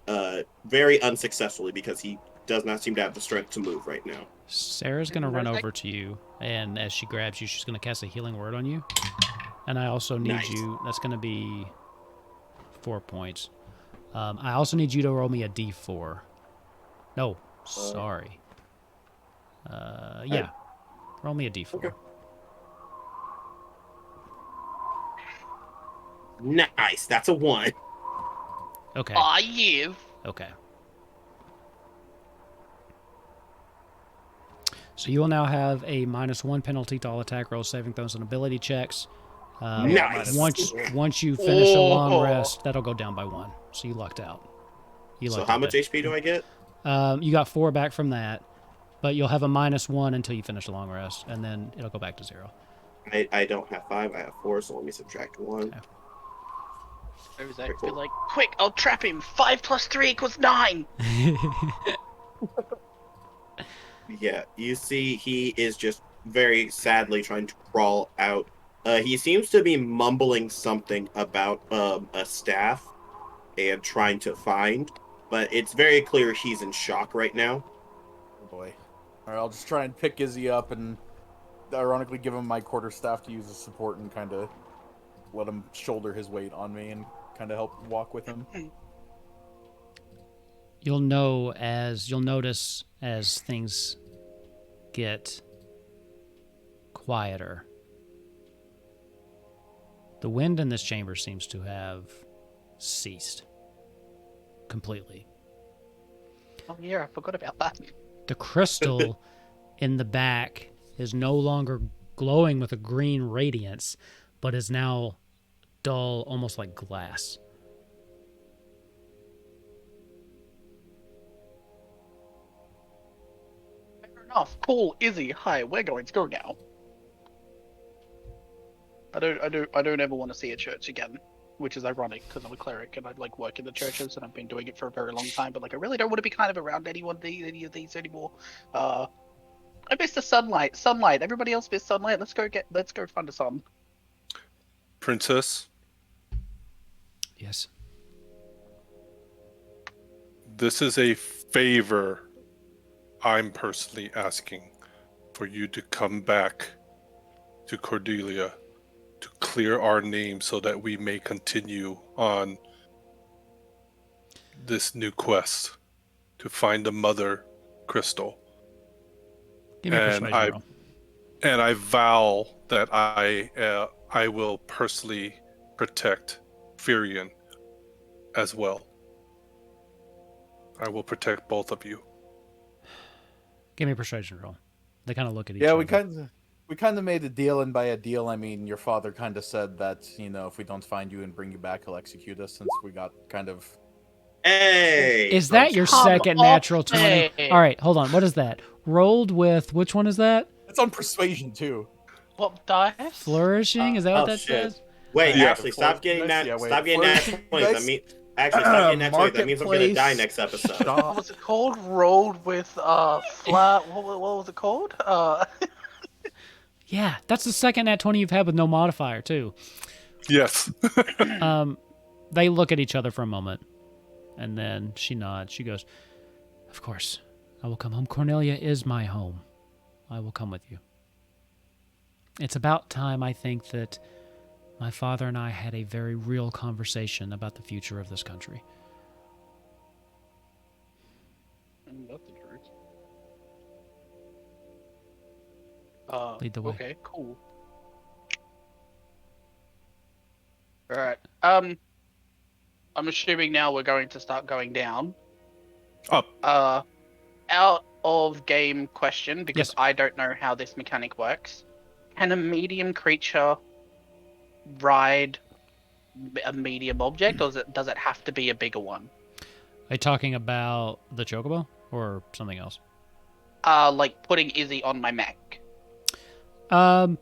very unsuccessfully because he does not seem to have the strength to move right now.
Sarah's going to run over to you, and as she grabs you, she's going to cast a healing word on you. And I also need you... That's going to be 4 points. I also need you to roll me a d4. No, sorry. Yeah. Roll me a d4.
Okay. Nice. That's a 1.
Okay.
Ah, yes.
Okay. So you will now have a -1 penalty to all attack rolls, saving throws, and ability checks.
Nice.
Once you finish a long
Oh.
rest, that'll go down by 1. So you lucked out.
So how much HP do I get?
You got 4 back from that, but you'll have a -1 until you finish a long rest, and then it'll go back to 0.
I don't have 5, I have 4, so let me subtract 1.
Okay.
I was like, be like, quick, I'll trap him. 5 + 3 = 9.
Yeah, you see he is just very sadly trying to crawl out. He seems to be mumbling something about a staff and trying to find, but it's very clear he's in shock right now.
Oh boy. All right, I'll just try and pick Izzy up and ironically give him my quarterstaff to use as support and kind of let him shoulder his weight on me and kind of help walk with him.
You'll notice as things get quieter, the wind in this chamber seems to have ceased completely.
Oh yeah, I forgot about that.
The crystal in the back is no longer glowing with a green radiance, but is now dull, almost like glass.
Fair enough. Cool, Izzy. Hi, we're going to go now. I don't ever want to see a church again, which is ironic because I'm a cleric and I like work in the churches and I've been doing it for a very long time. But like, I really don't want to be kind of around any of these anymore. I miss the sunlight. Sunlight. Everybody else miss sunlight. Let's go find the sun.
Princess,
Yes.
this is a favor I'm personally asking for you to come back to Cordelia to clear our name so that we may continue on this new quest to find the mother crystal.
Give me a
And
persuasion roll.
And I vow that I will personally protect Firion as well. I will protect both of you.
Give me a persuasion roll. They kind of look at each other.
Yeah, we kind of made a deal, and by a deal I mean your father kind of said that, you know, if we don't find you and bring you back, he'll execute us, since we got kind of...
Hey!
Is that your
Come
second natural 20?
on.
All right, hold on. What is that? Rolled with, which one is that?
It's on persuasion, too.
What dice?
Flourishing? Is that what that
shit.
says?
Wait,
Yeah.
actually, stop getting that.
Yeah, wait.
Stop getting that.
Flourishing
20. That
dice?
mean, actually, stop getting that 20. That means I'm gonna die
Marketplace.
next episode.
What
Stop.
was it called? Rolled with flat. What was it called?
Yeah, that's the second nat 20 you've had with no modifier, too.
Yes.
They look at each other for a moment, and then she nods. She goes, "Of course, I will come home. Cornelia is my home. I will come with you. It's about time, I think, that my father and I had a very real conversation about the future of this country."
That's the truth.
Lead the way.
Okay, cool. All right. I'm assuming now we're going to start going down.
Up.
Out of game question because
Yes.
I don't know how this mechanic works. Can a medium creature ride a medium object, or does it have to be a bigger one?
Are you talking about the chocobo or something else?
Like putting Izzy on my mech.
That'll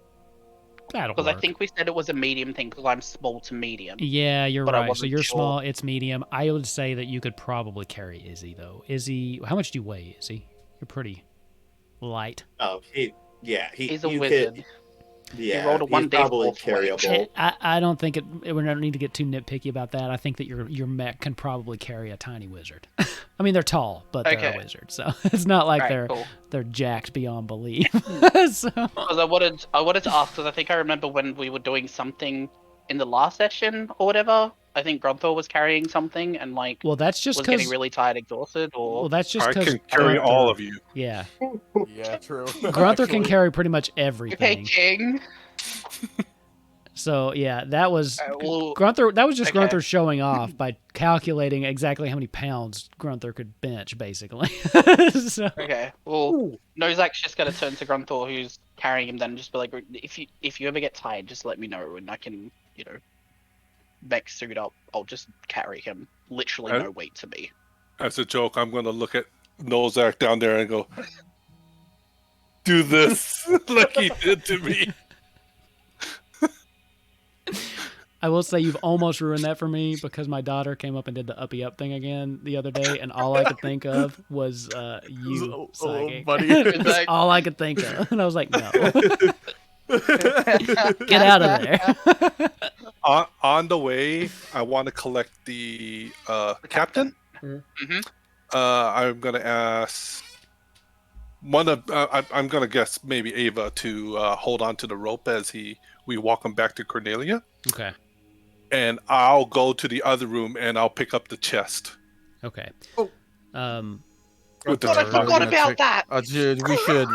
Because
work.
I think we said it was a medium thing because I'm small to medium.
Yeah, you're
but I
right. So
wasn't
you're
sure.
small, it's medium. I would say that you could probably carry Izzy, though. Izzy, how much do you weigh, Izzy? You're pretty light.
Oh,
He's a
you
wizard.
Could, yeah,
rolled a
he's
1d4
probably
for it.
carryable.
I don't think we don't need to get too nitpicky about that. I think that your mech can probably carry a tiny wizard. I mean, they're tall, but they're a
Okay.
wizard, so it's not like
Alright, cool.
they're jacked beyond belief. So
Because I wanted to ask, because I think I remember when we were doing something in the last session or whatever. I think Grunthor was carrying something and like
well, that's just
was getting
because.
really tired, exhausted, or
Well, that's just
I
because
can carry all of you.
Yeah,
Yeah, true.
Grunther can
Actually.
carry pretty much
okay,
everything.
King.
So yeah, that was
well,
Grunther. That was just
okay.
Grunther showing off by calculating exactly how many pounds Grunther could bench, basically. So,
Okay. Well, Nozak's just gonna turn to Grunthor, who's carrying him, then and just be like, if you ever get tired, just let me know, and I can, mech suit up. I'll just carry him. Literally
Right.
no weight to me.
As a joke, I'm gonna look at Nozak down there and go, "Do this like he did to me."
I will say you've almost ruined that for me because my daughter came up and did the uppy up thing again the other day, and all I could think of was you, Psychic.
buddy.
That's all I could think of, and I was like, no, get out of there.
On the way, I want to collect the captain.
Mm-hmm.
I'm gonna ask one of I'm gonna guess maybe Ava to hold on to the rope as we walk him back to Cornelia,
Okay.
and I'll go to the other room and I'll pick up the chest.
Okay.
Oh.
With the
God, I
turret.
forgot about that.
Dude,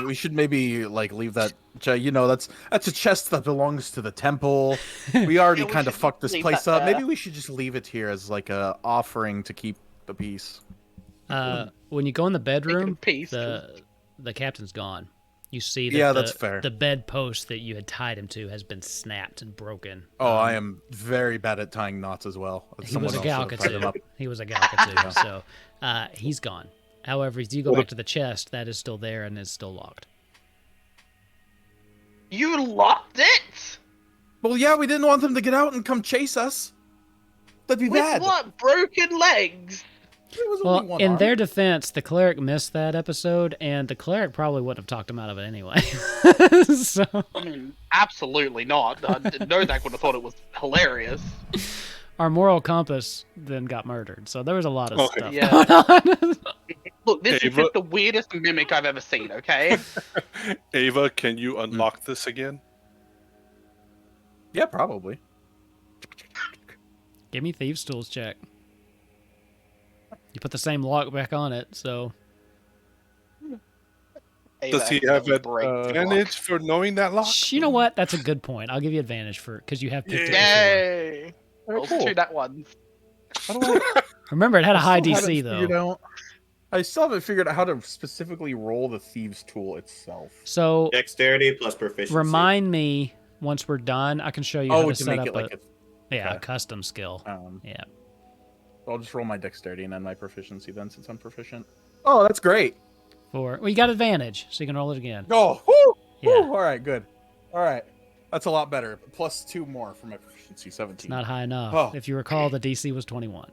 we should maybe like leave that. That's a chest that belongs to the temple. We already
Yeah, we
kind of
should
fucked this
leave
place
that
up.
there.
Maybe we should just leave it here as like a offering to keep the peace.
When you go in the bedroom,
peace.
the captain's gone. You see that
Yeah, that's fair.
the bedpost that you had tied him to has been snapped and broken.
Oh, I am very bad at tying knots as well.
He was a
Someone else should have tied him up.
Galkatoo. He was a Galkatoo, so he's gone. However, if you go back to the chest, that is still there and is still locked.
You locked it?
Well, yeah, we didn't want them to get out and come chase us. That'd be
With
bad.
what? Broken legs?
It was only
Well,
one
in
arm.
their defense, the cleric missed that episode, and the cleric probably wouldn't have talked him out of it anyway. So
I mean, absolutely not. Nozak would have thought it was hilarious.
our moral compass then got murdered. So there was a lot of
Okay.
stuff
Yeah.
going on.
Look, this is
Ava-
just the weirdest mimic I've ever seen, okay?
Ava, can you unlock this again?
Yeah, probably.
Give me Thieves' Tools check. You put the same lock back on it, so
Does he have advantage for knowing that lock?
you know what? That's a good point. I'll give you advantage for because you have picked it before.
Yay!
Very
Those
cool.
two that ones.
How do I
Remember, it had a high
still haven't
DC
figured
though.
out- I still haven't figured out how to specifically roll the thieves' tool itself.
So
Dexterity plus proficiency.
remind me once we're done. I can show you how to
to
set
make
up
it like
a
okay.
custom skill.
a.
Yeah.
I'll just roll my dexterity and then my proficiency then, since I'm proficient. Oh, that's great.
Well, you got advantage, so you can roll it again.
Oh, whoo,
Yeah.
whoo. All right, good. All right, that's a lot better. Plus 2 more for my proficiency, 17.
It's not high enough.
Oh.
If you recall, the DC was 21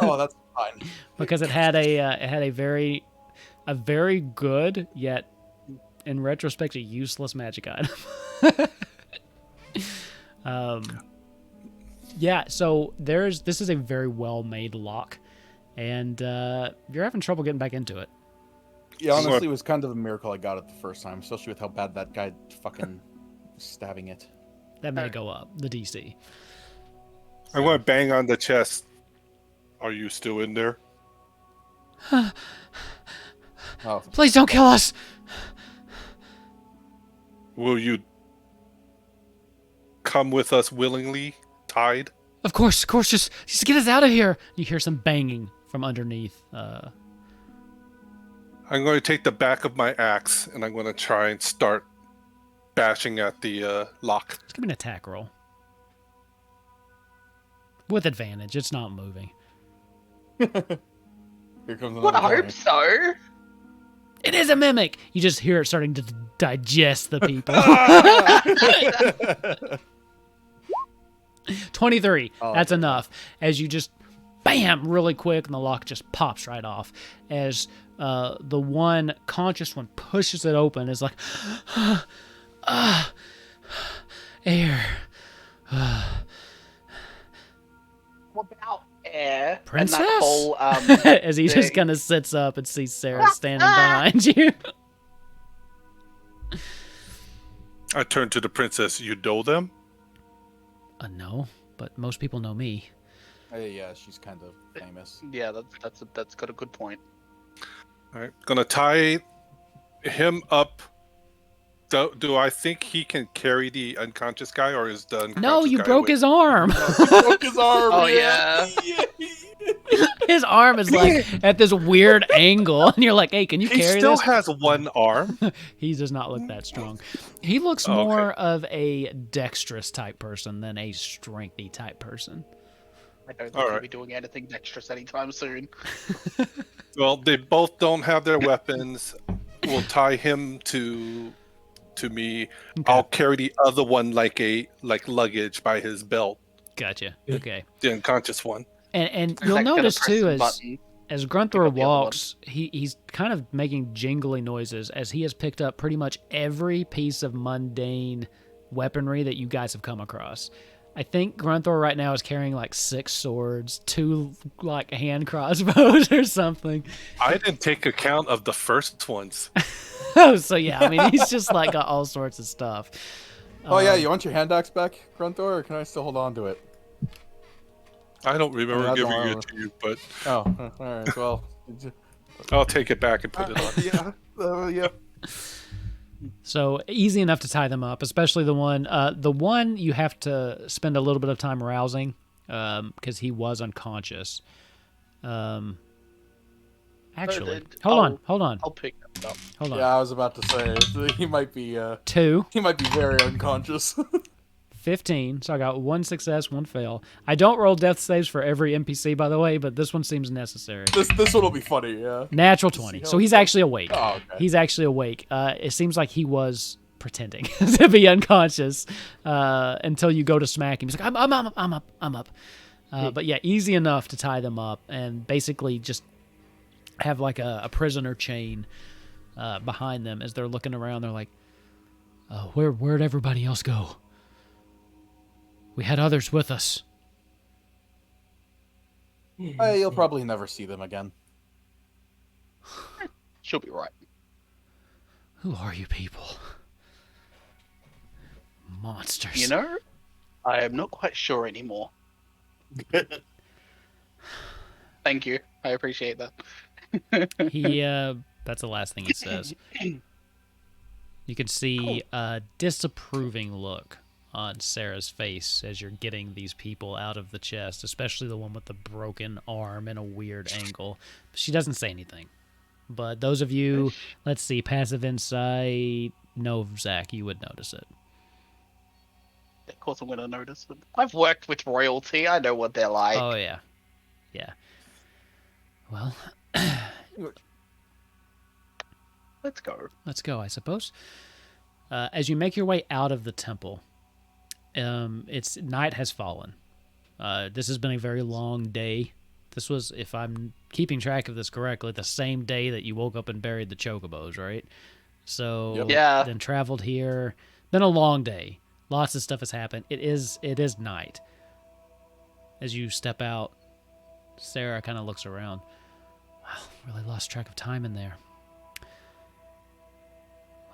Oh, that's fine.
because it had a very good yet in retrospect a useless magic item. Yeah, so this is a very well made lock, and you're having trouble getting back into it.
Yeah, honestly, it was kind of a miracle I got it the first time, especially with how bad that guy fucking was stabbing it.
That may go up the DC.
I'm going to bang on the chest. Are you still in there?
Oh,
Please don't kill us.
Will you come with us willingly, tied?
Of course, just get us out of here. You hear some banging from underneath.
I'm going to take the back of my axe and I'm going to try and start bashing at the lock.
Just give me an attack roll. With advantage, it's not moving.
here comes another
Would I hope
giant.
so.
It is a mimic. You just hear it starting to digest the people. 23.
Oh,
That's
okay.
enough. As you just bam really quick, and the lock just pops right off. As the one conscious one pushes it open, is like, air.
What about air?
Princess?
And that whole,
As he just
thing.
kind of sits up and sees Sarah standing behind you.
I turn to the princess. You know them?
No, but most people know me.
Hey, yeah, she's kind of famous.
Yeah, that's got a good point.
All right. Gonna tie him up Do I think he can carry the unconscious guy, or is the unconscious
No, you
guy
broke
awake?
his arm.
Broke his arm.
Oh, yeah.
His arm is like at this weird angle, and you're like, "Hey, can you
He
carry
still
this?"
has one arm.
He does not look that strong. He looks
Oh, okay.
more of a dexterous type person than a strengthy type person.
I don't think
All
he'll
right.
be doing anything dexterous anytime soon.
Well, they both don't have their weapons. We'll tie him to me.
Okay.
I'll carry the other one like luggage by his belt,
Gotcha. Okay.
the unconscious one.
And
Zach's
you'll
gonna
notice
press
too,
some
as
button.
as
Pick
Grunthor
up the other one.
walks, he's kind of making jingly noises as he has picked up pretty much every piece of mundane weaponry that you guys have come across. I think Grunthor right now is carrying like 6 swords, 2 like hand crossbows or something.
I didn't take account of the first ones.
Oh, so yeah, I mean he's just like got all sorts of stuff.
Oh yeah, you want your hand axe back, Grunthor, or can I still hold on to it?
I don't remember
that's
giving
all
it
right.
to you, but
Oh, all right. Well,
I'll take it back and put it on.
yeah.
So easy enough to tie them up, especially the one. The one you have to spend a little bit of time rousing, because he was unconscious. Actually, hold on,
I'll pick that up.
hold on.
Yeah, I was about to say he might be
2,
very unconscious.
15. So I got 1 success, 1 fail. I don't roll death saves for every NPC, by the way, but this one seems necessary.
this one will be funny. Yeah.
Natural 20. So he's actually awake.
Oh, okay.
He's actually awake. It seems like he was pretending to be unconscious until you go to smack him. He's like, I'm up. But yeah, easy enough to tie them up and basically just have like a prisoner chain behind them as they're looking around. They're like, where'd everybody else go? We had others with us.
You'll probably never see them again.
She'll be right.
Who are you people? Monsters.
You know, I am not quite sure anymore. Thank you. I appreciate that.
He that's the last thing he says. You can see a disapproving look on Sarah's face as you're getting these people out of the chest, especially the one with the broken arm and a weird angle. She doesn't say anything. But those of you, let's see, passive insight, no, Zach, you would notice it.
Of course I'm going to notice them. I've worked with royalty. I know what they're like.
Oh, yeah. Yeah. Well,
Let's go.
let's go, I suppose. As you make your way out of the temple, night has fallen. This has been a very long day. This was, if I'm keeping track of this correctly, the same day that you woke up and buried the chocobos, right? So
Yep.
Yeah.
then traveled here. Been a long day. Lots of stuff has happened. It is night. As you step out, Sarah kind of looks around. Wow, really lost track of time in there.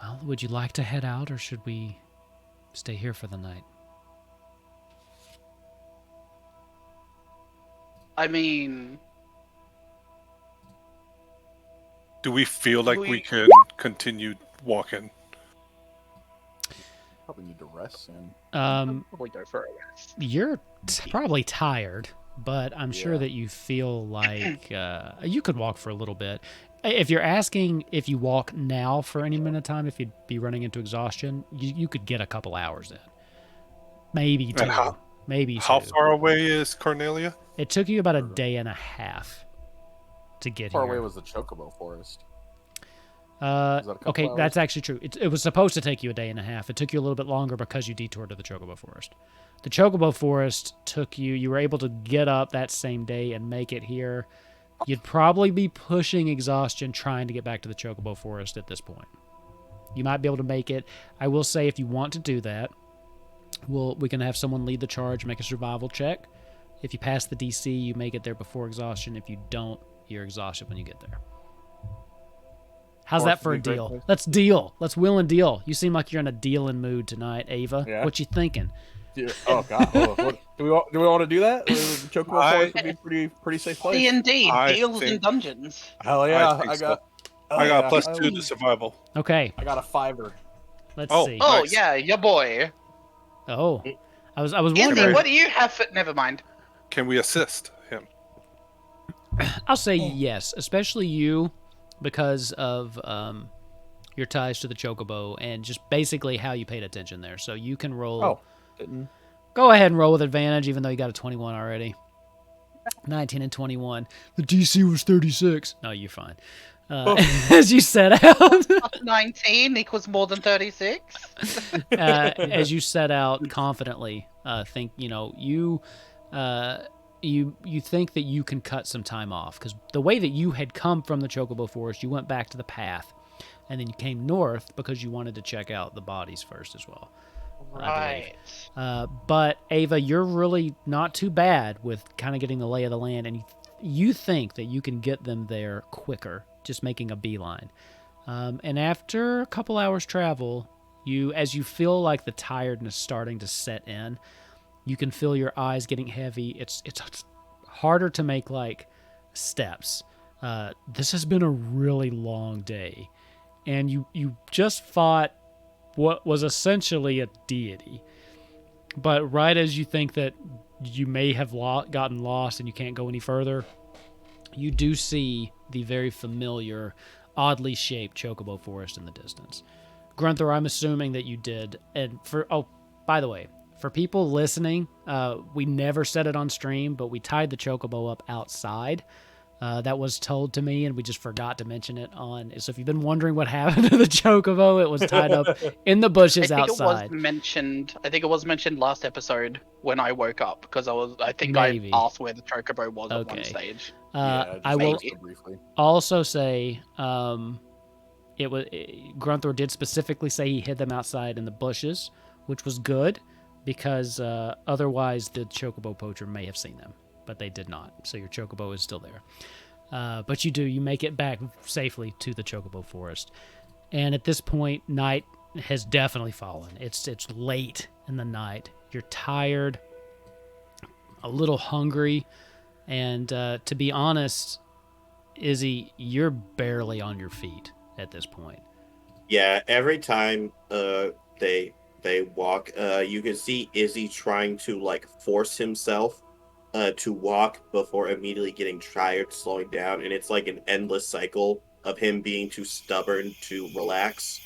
Well, would you like to head out, or should we stay here for the night?
I mean,
Do we feel like we can continue walking?
Probably need to rest soon.
probably go for a rest.
You're probably tired, but I'm sure
Yeah.
that you feel like you could walk for a little bit. If you're asking if you walk now for any minute of time, if you'd be running into exhaustion, you could get a couple hours in. Maybe 2.
And how-
Maybe
How
2.
far away is Cornelia?
It took you about a day and a half to get
How far
here.
away was the Chocobo Forest? that a couple
Okay,
hours?
that's actually true. It was supposed to take you a day and a half. It took you a little bit longer because you detoured to the Chocobo Forest. The Chocobo Forest took you were able to get up that same day and make it here. You'd probably be pushing exhaustion trying to get back to the Chocobo Forest at this point. You might be able to make it. I will say if you want to do that, we can have someone lead the charge, make a survival check. If you pass the DC, you make it there before exhaustion. If you don't, you're exhausted when you get there. How's
Or
that for a
it'd be great
deal?
place.
Let's deal. Let's wheel and deal. You seem like you're in a dealing mood tonight, Ava.
Yeah.
What you thinking?
Oh god, do we want to do that? The Chocobo
I-
Forest would be pretty safe place.
D&D,
I
deals in
think-
dungeons.
Hell yeah,
think
I
so.
got.
I got
yeah,
plus 2 to survival.
Okay.
I got a fiverr.
Let's
Oh.
see.
Oh
Nice.
yeah, your boy.
Oh, I was
Izzy,
wondering.
what do you have for... Never mind.
Can we assist him?
I'll say yes, especially you, because of your ties to the chocobo and just basically how you paid attention there. So you can roll.
Oh, didn't.
Go ahead and roll with advantage, even though you got a 21 already. 19 and 21. The DC was 36. No, you're fine. As you set out,
Plus 19 equals more than 36.
as you set out confidently, think you think that you can cut some time off because the way that you had come from the chocobo forest, you went back to the path, and then you came north because you wanted to check out the bodies first as well.
Right.
But Ava, you're really not too bad with kind of getting the lay of the land, and you think that you can get them there quicker, just making a beeline. And after a couple hours travel, as you feel like the tiredness starting to set in, you can feel your eyes getting heavy. It's harder to make like steps. This has been a really long day, and you just fought what was essentially a deity. But right as you think that you may have gotten lost and you can't go any further, you do see the very familiar, oddly shaped chocobo forest in the distance. Grunther, I'm assuming that you did. And by the way, for people listening, we never said it on stream, but we tied the chocobo up outside. That was told to me, and we just forgot to mention it on. So if you've been wondering what happened to the chocobo, it was tied up in the bushes outside.
I think it was mentioned last episode when I woke up because I
Maybe.
I asked where the chocobo was at one
Okay.
stage.
I will
briefly.
also say Grunther did specifically say he hid them outside in the bushes, which was good because otherwise the chocobo poacher may have seen them, but they did not. So your chocobo is still there. But you make it back safely to the chocobo forest. And at this point, night has definitely fallen. It's late in the night. You're tired, a little hungry, and to be honest, Izzy, you're barely on your feet at this point.
Yeah, every time they walk, you can see Izzy trying to like force himself to walk before immediately getting tired, slowing down, and it's like an endless cycle of him being too stubborn to relax.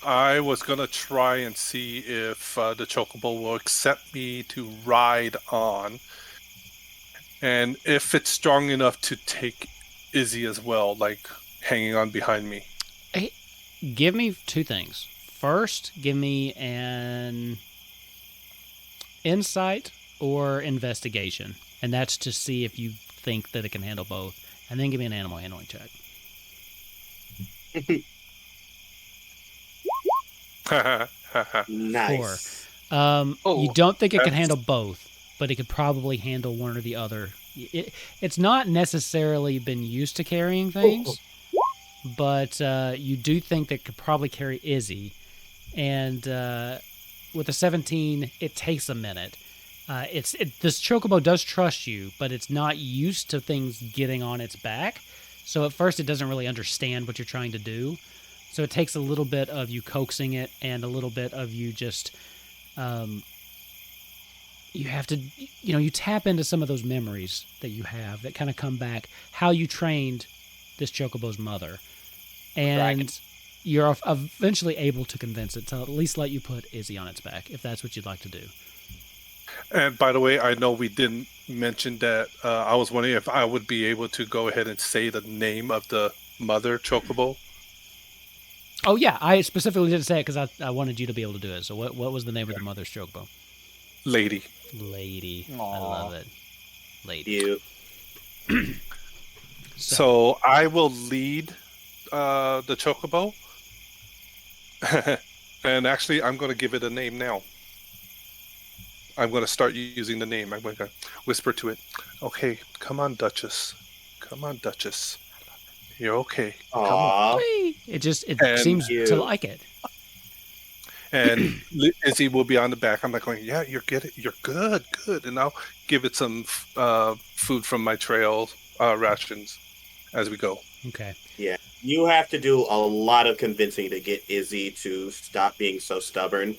I was gonna try and see if the chocobo will accept me to ride on, and if it's strong enough to take Izzy as well, like hanging on behind me.
Hey, give me two things. First, give me an insight or investigation, and that's to see if you think that it can handle both. And then give me an animal handling check.
Nice.
You don't think it can handle both, but it could probably handle one or the other. It's not necessarily been used to carrying things, but you do think that it could probably carry Izzy. And with a 17, it takes a minute. This chocobo does trust you, but it's not used to things getting on its back. So at first, it doesn't really understand what you're trying to do. So it takes a little bit of you coaxing it and a little bit of you just, you have to, you tap into some of those memories that you have that kind of come back, how you trained this chocobo's mother. And you're eventually able to convince it to at least let you put Izzy on its back, if that's what you'd like to do.
And by the way, I know we didn't mention that. I was wondering if I would be able to go ahead and say the name of the mother chocobo.
Oh, yeah. I specifically didn't say it because I wanted you to be able to do it. So what was the name of the mother's chocobo?
Lady.
Aww. I love it. Lady.
You.
So I will lead the chocobo. And actually, I'm going to give it a name now. I'm going to start using the name. I'm going to whisper to it. Okay, come on, Duchess. Come on, Duchess. You're okay. Come on.
It seems to like it.
And Izzy will be on the back. I'm like going, yeah, you're good. You're good. And I'll give it some food from my trail rations as we go.
Okay.
Yeah, you have to do a lot of convincing to get Izzy to stop being so stubborn.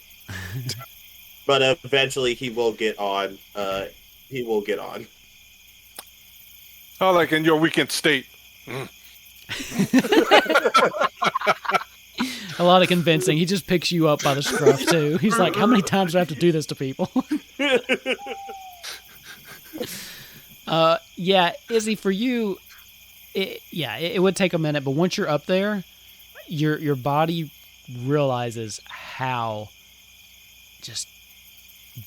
But eventually, he will get on. He will get on.
Oh, like in your weakened state. Mm.
A lot of convincing. He just picks you up by the scruff too. He's like, "How many times do I have to do this to people?" Yeah, Izzy, for you, it would take a minute, but once you're up there, your body realizes how just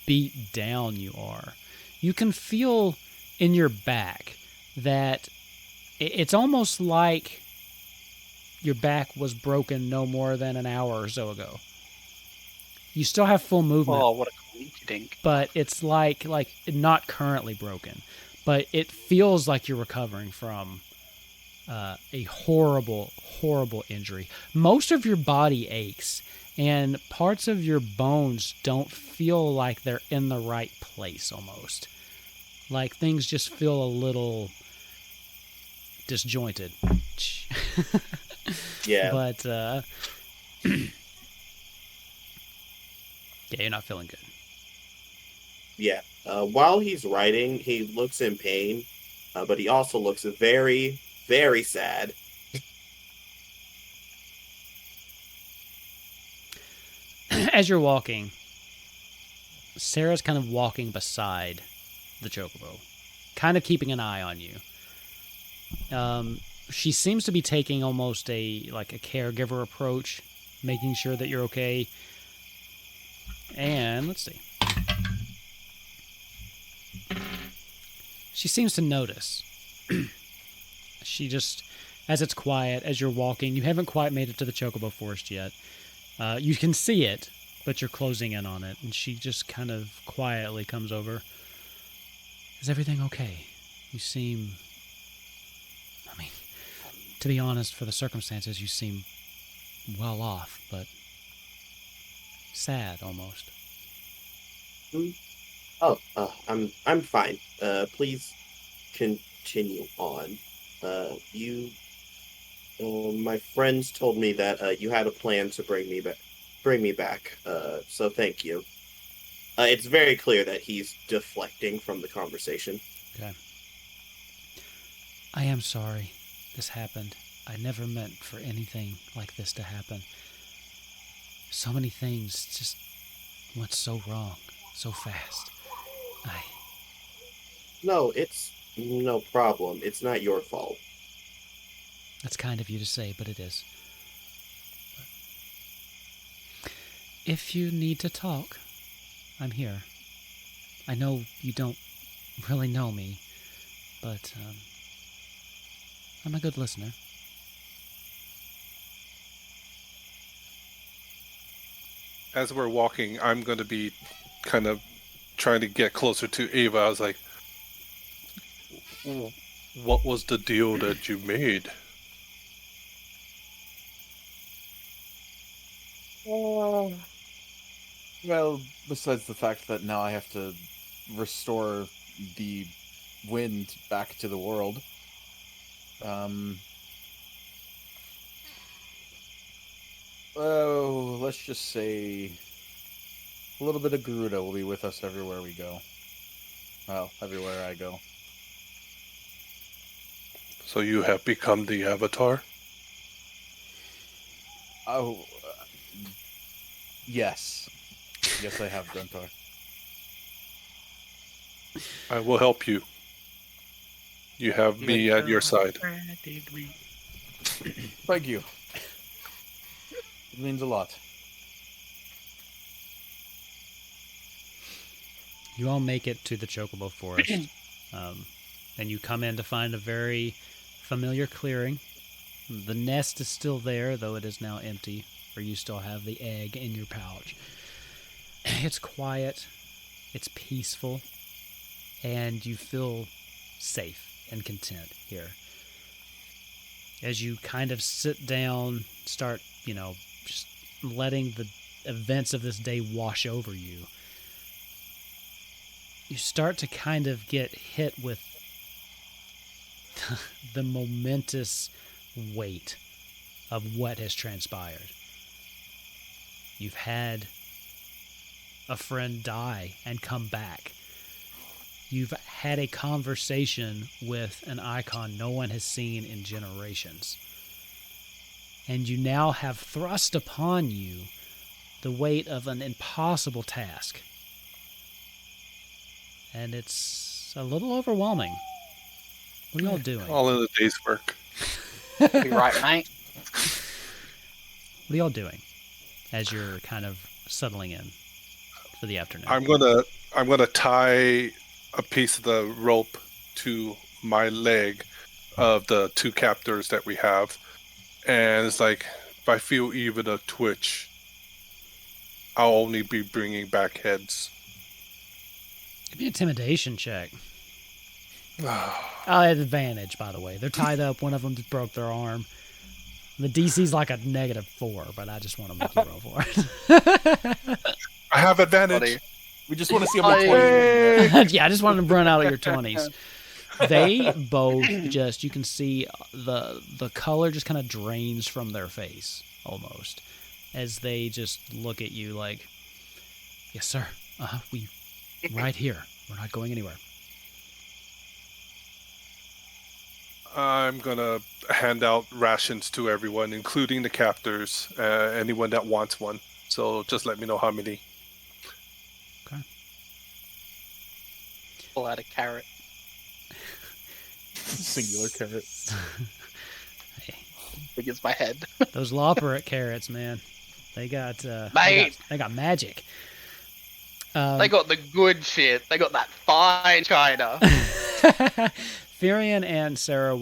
beat down you are. You can feel in your back that it's almost like your back was broken no more than an hour or so ago. You still have full movement,
Oh, what a coincidence.
but it's like not currently broken, but it feels like you're recovering from a horrible injury. Most of your body aches, and parts of your bones don't feel like they're in the right place. Almost like things just feel a little disjointed.
Yeah.
But yeah, you're not feeling good.
Yeah. While he's writing, he looks in pain, but he also looks very, very sad.
As you're walking, Sarah's kind of walking beside the chocobo, kind of keeping an eye on you. She seems to be taking almost a caregiver approach, making sure that you're okay. And let's see. She seems to notice. She just, as it's quiet, as you're walking, you haven't quite made it to the chocobo forest yet. You can see it, but you're closing in on it, and she just kind of quietly comes over. Is everything okay? You seem... I mean, to be honest, for the circumstances, you seem well off, but sad almost.
Oh, I'm fine. Please continue on. My friends told me that you had a plan to bring me back. So thank you. It's very clear that he's deflecting from the conversation.
Okay. I am sorry this happened. I never meant for anything like this to happen. So many things just went so wrong, so fast.
No, it's no problem. It's not your fault.
That's kind of you to say, but it is. If you need to talk, I'm here. I know you don't really know me, but I'm a good listener.
As we're walking, I'm going to be kind of trying to get closer to Ava. I was like, what was the deal that you made?
Well, besides the fact that now I have to restore the wind back to the world, oh, let's just say a little bit of Garuda will be with us everywhere we go. Well, everywhere I go.
So you have become the Avatar?
Oh, yes. Yes, I have, Gruntar.
I will help you. You have me at your side.
Thank you. It means a lot.
You all make it to the chocobo forest, and you come in to find a very familiar clearing. The nest is still there, though it is now empty, where you still have the egg in your pouch. It's quiet, it's peaceful, and you feel safe and content here. As you kind of sit down, start, just letting the events of this day wash over you, you start to kind of get hit with the momentous weight of what has transpired. You've had a friend die and come back. You've had a conversation with an icon no one has seen in generations. And you now have thrust upon you the weight of an impossible task. And it's a little overwhelming. What are y'all doing?
All in a day's work.
Be right, mate.
What are y'all doing as you're kind of settling in for the afternoon?
I'm gonna tie a piece of the rope to my leg of the two captors that we have, and it's like if I feel even a twitch, I'll only be bringing back heads.
Give me an intimidation check. I had advantage, by the way. They're tied up. One of them just broke their arm. The DC's like a -4, but I just want to make you roll for it.
I have advantage.
Buddy.
We just want to see how many 20s.
Yeah, I just wanted to run out of your 20s. They both just, you can see the color just kind of drains from their face, almost, as they just look at you like, yes, sir. We right here. We're not going anywhere.
I'm gonna hand out rations to everyone, including the captors, anyone that wants one. So just let me know how many.
Okay.
Pull out a carrot.
Singular carrot.
Big as my head.
Those Lawperate carrots, man. They got
Mate.
they got magic.
They got the good shit. They got that fine china.
Furion and Sarah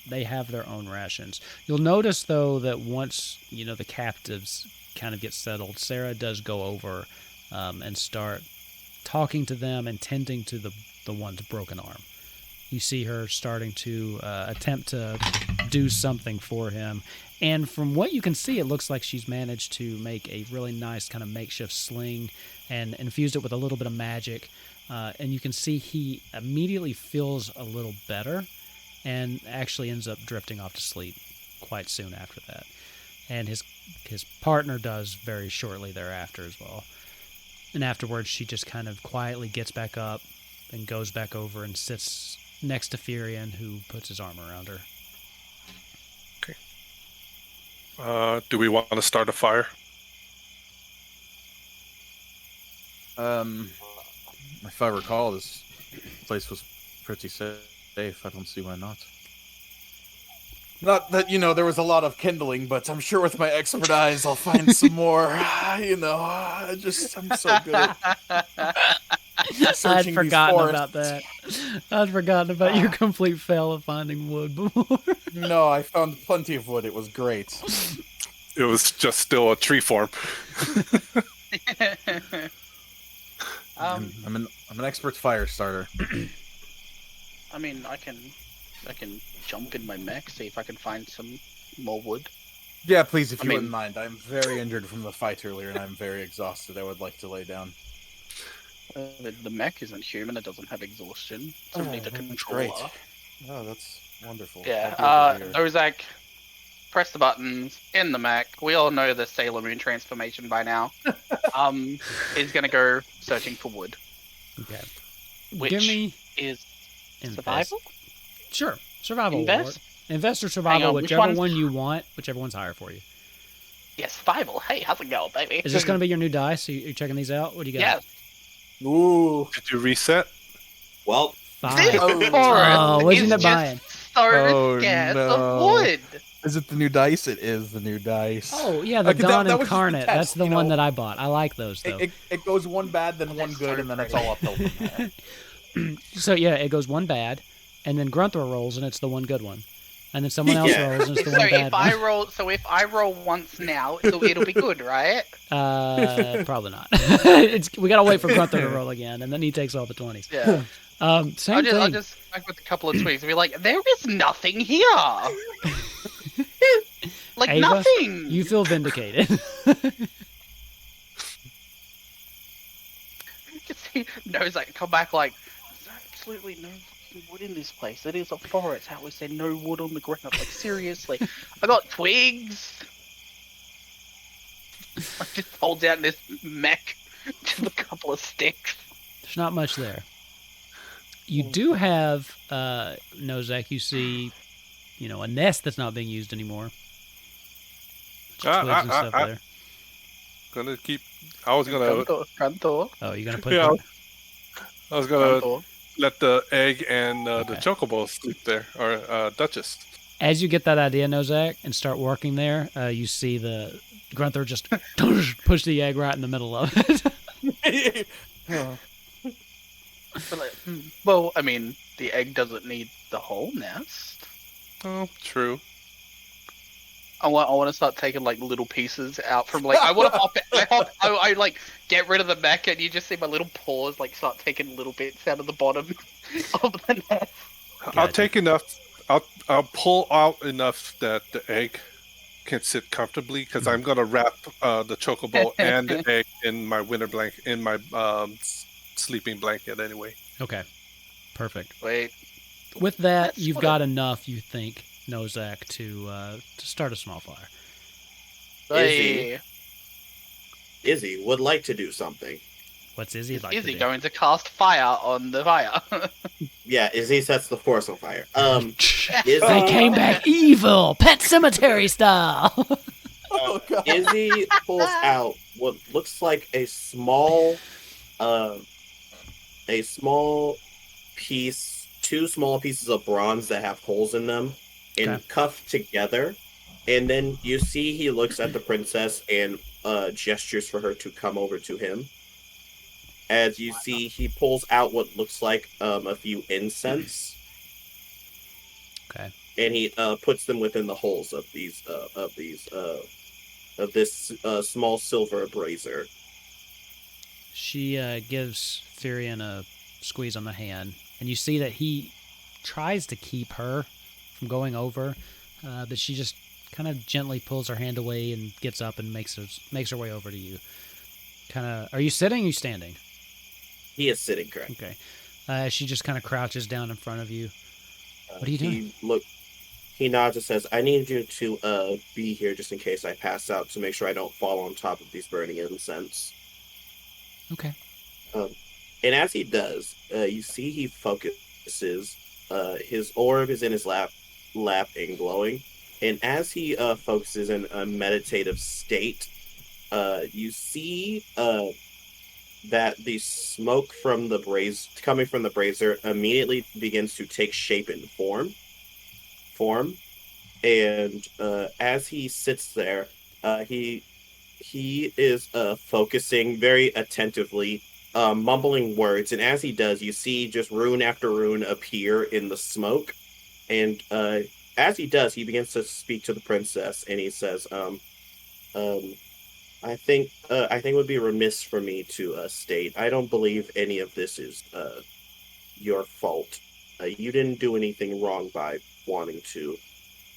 they have their own rations. You'll notice, though, that once, the captives kind of get settled, Sarah does go over and start talking to them and tending to the one's broken arm. You see her starting to attempt to do something for him. And from what you can see, it looks like she's managed to make a really nice kind of makeshift sling and infused it with a little bit of magic. And you can see he immediately feels a little better and actually ends up drifting off to sleep quite soon after that. And his partner does very shortly thereafter as well. And afterwards, she just kind of quietly gets back up and goes back over and sits next to Furion, who puts his arm around her.
Okay. Do we want to start a fire?
If I recall, this place was pretty safe. I don't see why not. Not that, there was a lot of kindling, but I'm sure with my expert eyes I'll find some more. I'm so good at searching
I'd forgotten
these
about
forests.
that. I'd forgotten about your complete fail of finding wood before.
No, I found plenty of wood. It was great.
It was just still a tree form.
I'm an expert fire starter.
I mean, I can jump in my mech, see if I can find some more wood.
Yeah, please, if
I
you
mean-
wouldn't mind. I'm very injured from the fight earlier, and I'm very exhausted. I would like to lay down.
The mech isn't human; it doesn't have exhaustion. It's only the
that's
controller.
great. Oh, that's wonderful.
Yeah,
I'll be over here.
Ozak, press the buttons in the mech. We all know the Sailor Moon transformation by now. Is gonna go searching for wood,
Okay.
which
Give me
is
invest.
survival.
Sure. Survival
Invest?
award. Invest or
Hang
survival,
on, which
whichever
one's-
one you want, whichever one's higher for you.
Yeah, survival. Hey, how's it going, baby?
Is this going to be your new dice? So you're checking these out? What do you got?
Yes.
Ooh.
Did you reset?
Well,
This
5.
forest
Oh, what'd you
is
end up
just
buying?
so scarce of wood.
Is it the new dice? It is the new dice.
Oh, yeah, the
Okay, that-
Dawn
that was just a
Incarnate.
test,
That's the
you
one
know.
that I bought. I like those, though.
It goes one bad, then one
That's
good,
so
and then it's
pretty.
all uphill from there.
So, yeah, it goes one bad, and then Grunthor rolls, and it's the one good one. And then someone else
Yeah.
rolls, and it's the
So
one bad
if I
one.
roll, if I roll once now, it'll be good, right?
Probably not. We got to wait for Grunthor to roll again, and then he takes all the 20s.
Yeah.
Same
I'll
thing.
just like with a couple of tweaks and be like, there is nothing here. Like
Ava,
nothing.
You feel vindicated.
You can see knows like come back like there's absolutely no wood in this place. It is a forest. How is there no wood on the ground? Like, seriously. I got twigs. I just holds out this mech. Just a couple of sticks.
There's not much there. You do have, Nozak, you see, a nest that's not being used anymore. Twigs and stuff there.
Gonna keep. I was gonna.
Cantor.
Oh, you're going to put
Yeah,
that?
I was gonna
Cantor.
let the egg and the
Okay.
chocobo sleep there, or Duchess.
As you get that idea, Nozak, and start working there, you see the Grunther just push the egg right in the middle of it.
But like, well, I mean, the egg doesn't need the whole nest.
Oh, true.
I want to start taking like little pieces out from like I want to I like get rid of the mech and you just see my little paws like start taking little bits out of the bottom of the nest.
I'll take enough. I'll pull out enough that the egg can sit comfortably because I'm gonna wrap the chocobo and the egg in my winter blanket, in my sleeping blanket anyway.
Okay, perfect.
Wait,
With that,
That's
you've
what
got enough, you think, Nozak, to start a small fire.
hey,
Izzy would like to do something.
What's Izzy like
is
to
he
do?
going to cast fire on the fire?
Yeah, Izzy sets the forest on fire. Izzy,
I came back evil, Pet Cemetery style.
Oh, God.
Izzy pulls out what looks like a small piece, two small pieces of bronze that have holes in them, and
Okay.
cuffed together. And then you see he looks at the princess and gestures for her to come over to him. As you see, he pulls out what looks like a few incense,
Okay.
and he puts them within the holes of this small silver brazier.
She gives Furion a squeeze on the hand, and you see that he tries to keep her from going over, but she just kind of gently pulls her hand away and gets up and makes her way over to you. Are you sitting or are you standing?
He is sitting, correct?
Okay. She just kind of crouches down in front of you. What are you doing?
He nods and says, "I need you to be here just in case I pass out to make sure I don't fall on top of these burning incense."
Okay.
And as he does, you see he focuses. His orb is in his lap and glowing. And as he focuses in a meditative state, you see that the smoke from coming from the brazier immediately begins to take shape and form. And as he sits there, he is focusing very attentively, mumbling words. And as he does, you see just rune after rune appear in the smoke. And as he does, he begins to speak to the princess, and he says, I think it would be remiss for me to state I don't believe any of this is your fault. You didn't do anything wrong by wanting to.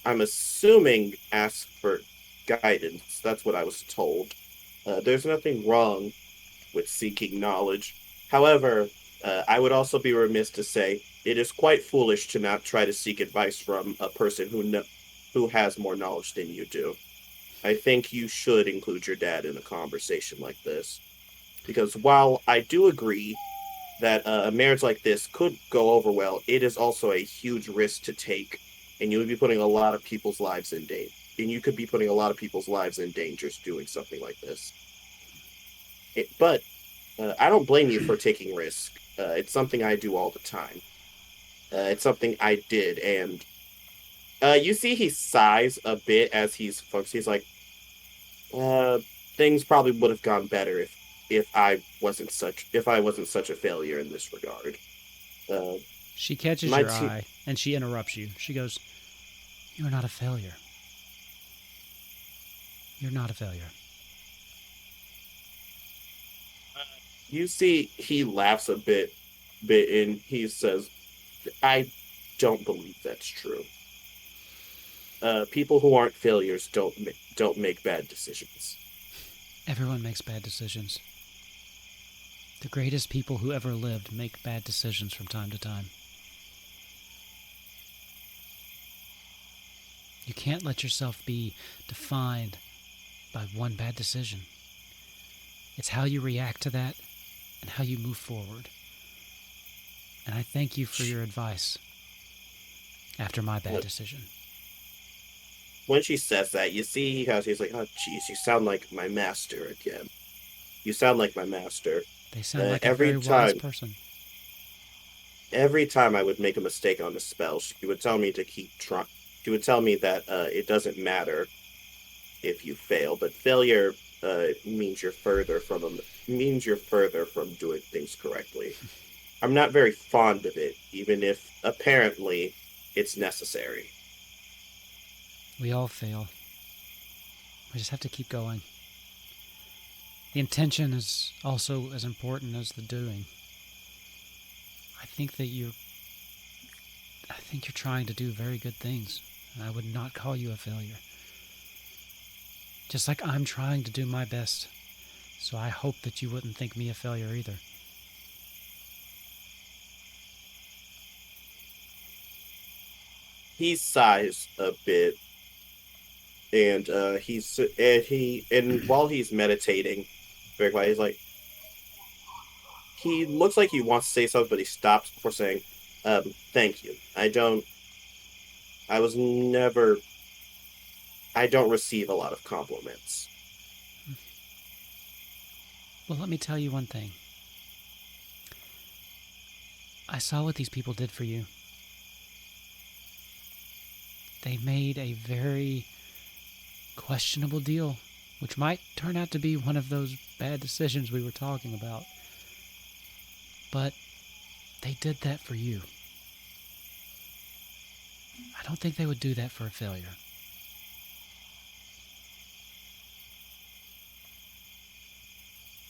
I'm assuming ask for guidance. That's what I was told. There's nothing wrong with seeking knowledge. However, I would also be remiss to say it is quite foolish to not try to seek advice from a person who has more knowledge than you do. I think you should include your dad in a conversation like this. Because while I do agree that a marriage like this could go over well, it is also a huge risk to take, and you would be putting a lot of people's lives in danger. And you could be putting a lot of people's lives in danger doing something like this. But I don't blame you for taking risk. It's something I do all the time. It's something I did, and you see he sighs a bit as he's focused. He's like, things probably would have gone better if I wasn't such a failure in this regard.
She catches your eye, and she interrupts you. She goes, "You are not a failure. You're not a failure."
You see he laughs a bit, and he says, "I don't believe that's true. People who aren't failures don't make bad decisions."
Everyone makes bad decisions. The greatest people who ever lived make bad decisions from time to time. You can't let yourself be defined by one bad decision. It's how you react to that and how you move forward. And I thank you for your advice after my bad decision.
When she says that, you see how she's like, oh, geez, you sound like my master again. You sound like my master.
They sound like a
every
very wise
time,
person.
every time I would make a mistake on the spell, she would tell me to keep trying. She would tell me that it doesn't matter if you fail, but failure means you're further from doing things correctly. I'm not very fond of it, even if apparently it's necessary.
We all fail. We just have to keep going. The intention is also as important as the doing. I think you're trying to do very good things, and I would not call you a failure. Just like I'm trying to do my best, so I hope that you wouldn't think me a failure either.
He sighs a bit, and while he's meditating, very quiet, he's like, he looks like he wants to say something, but he stops before saying, "Thank you. I don't receive a lot of compliments."
Well, let me tell you one thing. I saw what these people did for you. They made a very questionable deal, which might turn out to be one of those bad decisions we were talking about. But they did that for you. I don't think they would do that for a failure.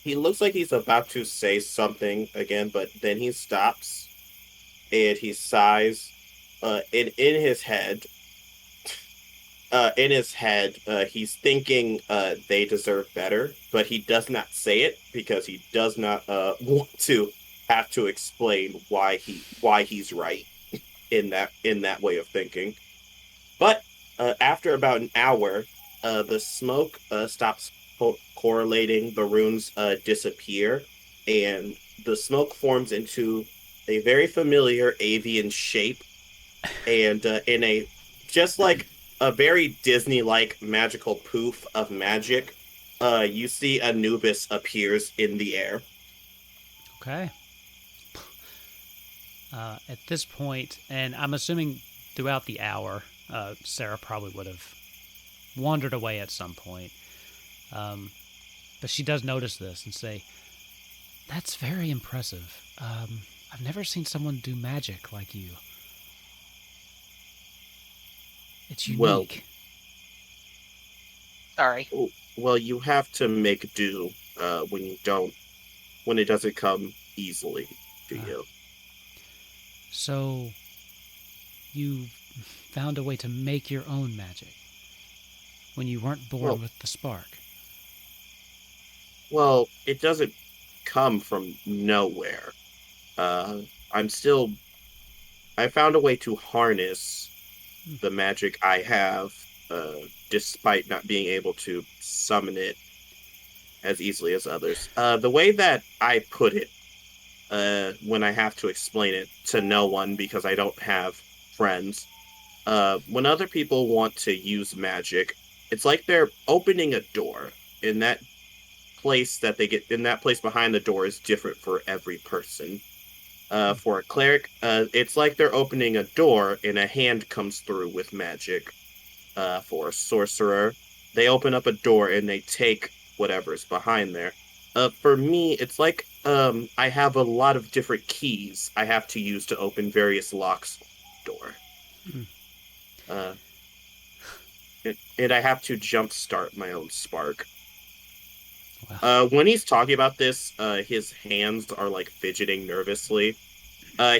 He looks like he's about to say something again, but then he stops and he sighs. In his head, he's thinking they deserve better, but he does not say it because he does not want to have to explain why he's right in that way of thinking. But after about an hour, the smoke stops correlating. The runes disappear, and the smoke forms into a very familiar avian shape, and in a just like a very Disney-like magical poof of magic, you see Anubis appears in the air.
Okay. At this point, and I'm assuming throughout the hour, Sarah probably would have wandered away at some point. But she does notice this and say, "That's very impressive. I've never seen someone do magic like you. It's unique."
Sorry.
Well, you have to make do when it doesn't come easily to you.
So, you found a way to make your own magic when you weren't born with the spark.
Well, it doesn't come from nowhere. I found a way to harness the magic I have, despite not being able to summon it as easily as others. The way that I put it, when I have to explain it to no one because I don't have friends, when other people want to use magic, it's like they're opening a door. In that place behind the door is different for every person. For a cleric, it's like they're opening a door and a hand comes through with magic. For a sorcerer, they open up a door and they take whatever's behind there. For me, it's like I have a lot of different keys I have to use to open various locks door. And I have to jumpstart my own spark.
Wow.
When he's talking about this, his hands are like fidgeting nervously.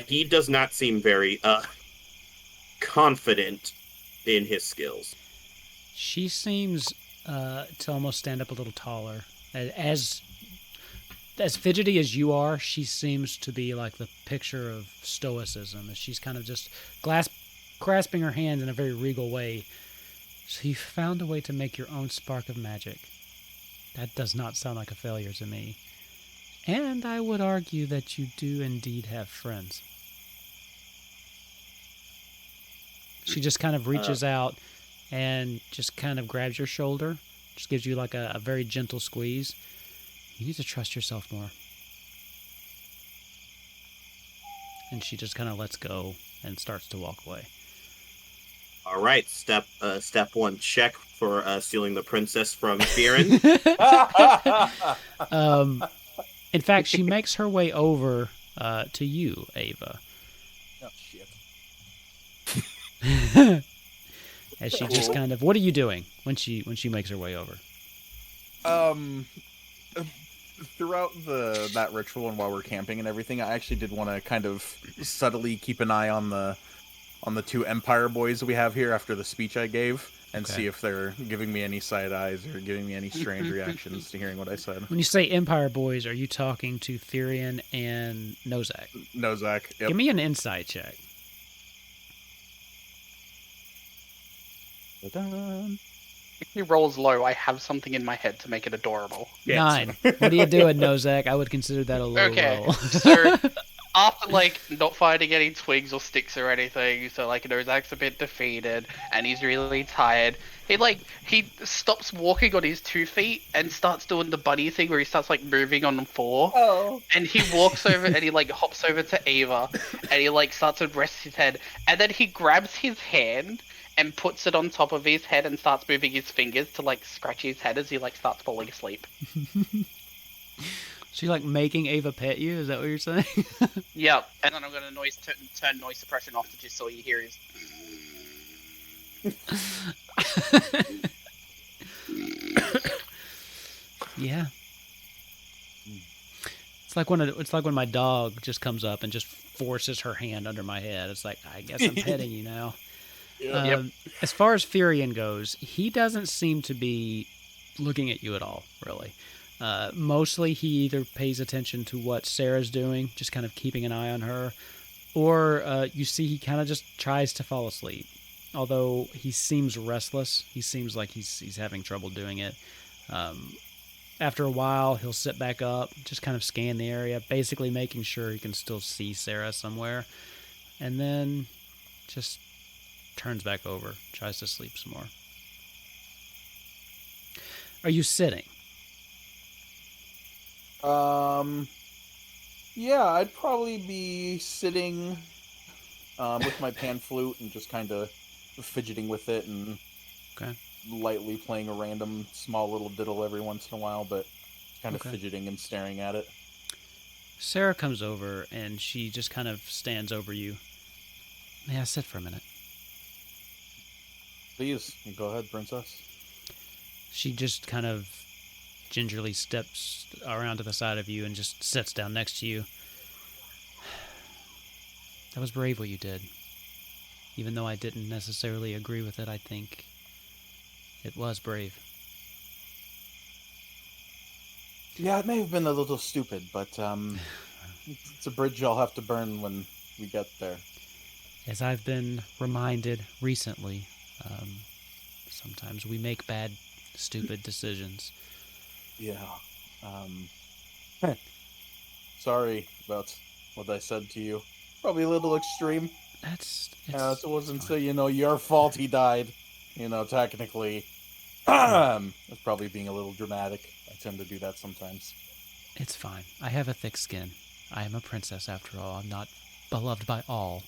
He does not seem very confident in his skills.
She seems to almost stand up a little taller. As fidgety as you are, she seems to be like the picture of stoicism. As she's kind of just grasping her hands in a very regal way, So you found a way to make your own spark of magic. That does not sound like a failure to me. And I would argue that you do indeed have friends. She just kind of reaches out and just kind of grabs your shoulder. Just gives you like a very gentle squeeze. You need to trust yourself more. And she just kind of lets go and starts to walk away.
All right, step one, check for stealing the princess from Firen.
In fact, she makes her way over to you, Ava.
Oh, shit.
As she just kind of, what are you doing when she makes her way over?
Throughout that ritual and while we're camping and everything, I actually did want to kind of subtly keep an eye on the two Empire boys we have here after the speech I gave, and see if they're giving me any side eyes or giving me any strange reactions to hearing what I said.
When you say Empire boys, are you talking to Therian and Nozak?
Nozak, yep.
Give me an insight check.
Ta-da.
If he rolls low, I have something in my head to make it adorable.
Yes.
9. What are you doing, Nozak? I would consider that a low
Okay,
roll.
so after not finding any twigs or sticks or anything, so Nozak's a bit defeated and he's really tired. He stops walking on his 2 feet and starts doing the bunny thing where he starts moving on 4.
Oh.
And he walks over and he hops over to Ava and he starts to rest his head, and then he grabs his hand and puts it on top of his head and starts moving his fingers to scratch his head as he starts falling asleep.
So you're making Ava pet you? Is that what you're saying?
Yep. And then I'm gonna turn noise suppression off to just so you hear his.
Yeah. It's like when my dog just comes up and just forces her hand under my head. It's like, I guess I'm petting you now.
Yep.
As far as Therian goes, he doesn't seem to be looking at you at all, really. Mostly he either pays attention to what Sarah's doing, just kind of keeping an eye on her, or you see he kind of just tries to fall asleep. Although he seems restless, he seems like he's having trouble doing it. After a while, he'll sit back up, just kind of scan the area, basically making sure he can still see Sarah somewhere, and then just turns back over, tries to sleep some more. Are you sitting?
Yeah, I'd probably be sitting with my pan flute and just kind of fidgeting with it and lightly playing a random small little diddle every once in a while, but kind of fidgeting and staring at it.
Sarah comes over and she just kind of stands over you. May I sit for a minute?
Please, go ahead, princess.
She just kind of gingerly steps around to the side of you and just sits down next to you. That was brave what you did. Even though I didn't necessarily agree with it, I think it was brave.
Yeah, it may have been a little stupid, but it's a bridge I'll have to burn when we get there.
As I've been reminded recently, sometimes we make bad, stupid decisions.
Yeah. Sorry about what I said to you. Probably a little extreme. It wasn't so, your fault he died. Technically. That's probably being a little dramatic. I tend to do that sometimes.
It's fine. I have a thick skin. I am a princess after all. I'm not beloved by all.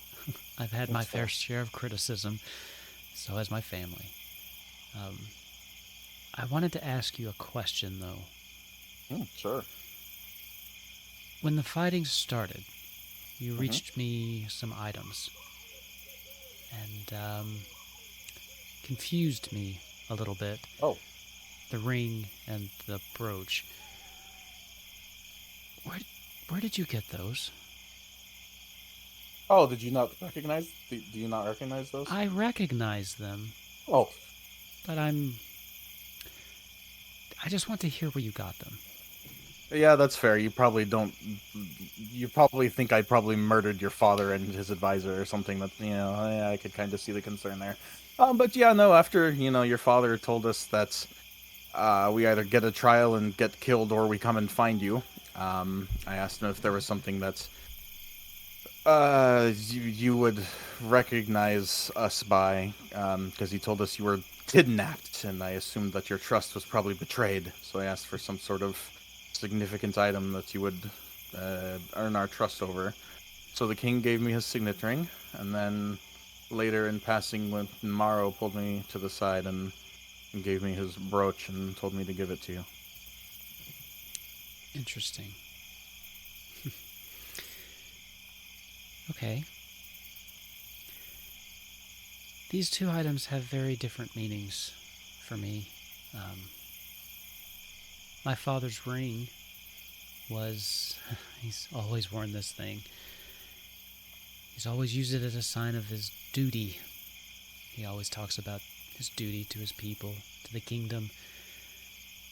I've had my fair share of criticism. So has my family. I wanted to ask you a question, though.
Sure.
When the fighting started, you reached me some items. And confused me a little bit.
Oh.
The ring and the brooch. Where did you get those?
Oh, did you not recognize? Do you not recognize those?
I recognize them.
Oh.
But I just want to hear where you got them.
Yeah, that's fair. You probably don't. You probably think I probably murdered your father and his advisor or something. That I could kind of see the concern there. But yeah, no. After your father told us that we either get a trial and get killed or we come and find you. I asked him if there was something that you would recognize us by, because he told us you were kidnapped, and I assumed that your trust was probably betrayed. So I asked for some sort of significant item that you would earn our trust over. So the king gave me his signet ring, and then later in passing, when Morrow pulled me to the side and gave me his brooch and told me to give it to you.
Interesting. Okay. These two items have very different meanings for me. My father's ring was... He's always worn this thing. He's always used it as a sign of his duty. He always talks about his duty to his people, to the kingdom.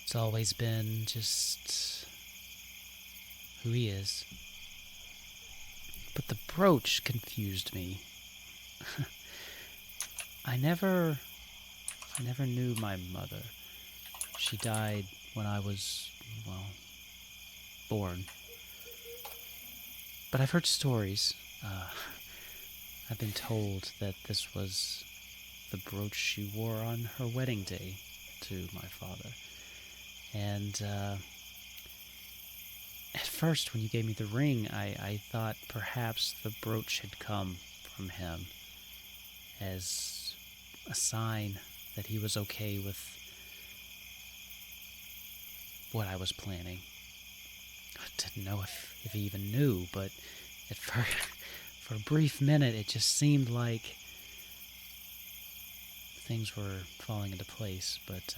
It's always been just who he is. But the brooch confused me. I never knew my mother. She died when I was, born. But I've heard stories. I've been told that this was the brooch she wore on her wedding day to my father. And at first, when you gave me the ring, I thought perhaps the brooch had come from him as a sign that he was okay with what I was planning. I didn't know if he even knew, but for a brief minute, it just seemed like things were falling into place. But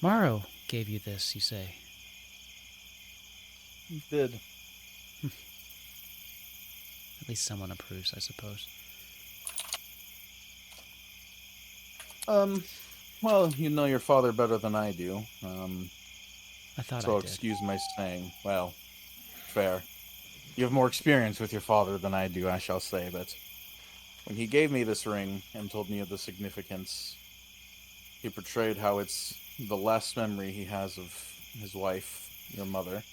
Morrow gave you this, you say?
He did.
At least someone approves, I suppose.
Well, you know your father better than I do.
I thought
So
I did.
excuse my saying. Well, fair. You have more experience with your father than I do, I shall say, but when he gave me this ring and told me of the significance, he portrayed how it's the last memory he has of his wife, your mother.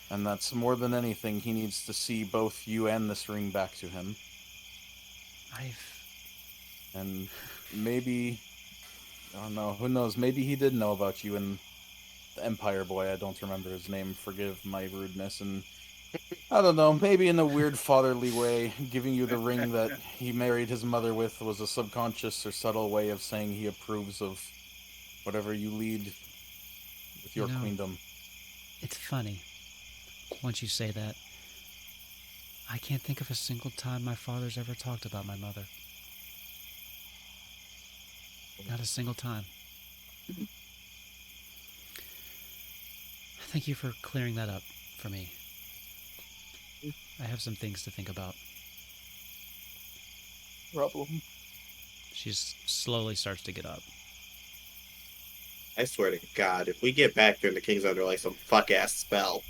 And that's more than anything, he needs to see both you and this ring back to him. And maybe, I don't know, who knows, maybe he did know about you and the Empire boy, I don't remember his name, forgive my rudeness, and I don't know, maybe in a weird fatherly way, giving you the ring that he married his mother with was a subconscious or subtle way of saying he approves of whatever you lead with your queendom.
It's funny, once you say that. I can't think of a single time my father's ever talked about my mother. Not a single time. Thank you for clearing that up for me. I have some things to think about.
Problem.
She slowly starts to get up.
I swear to God, if we get back there and the king's under like some fuck ass spell.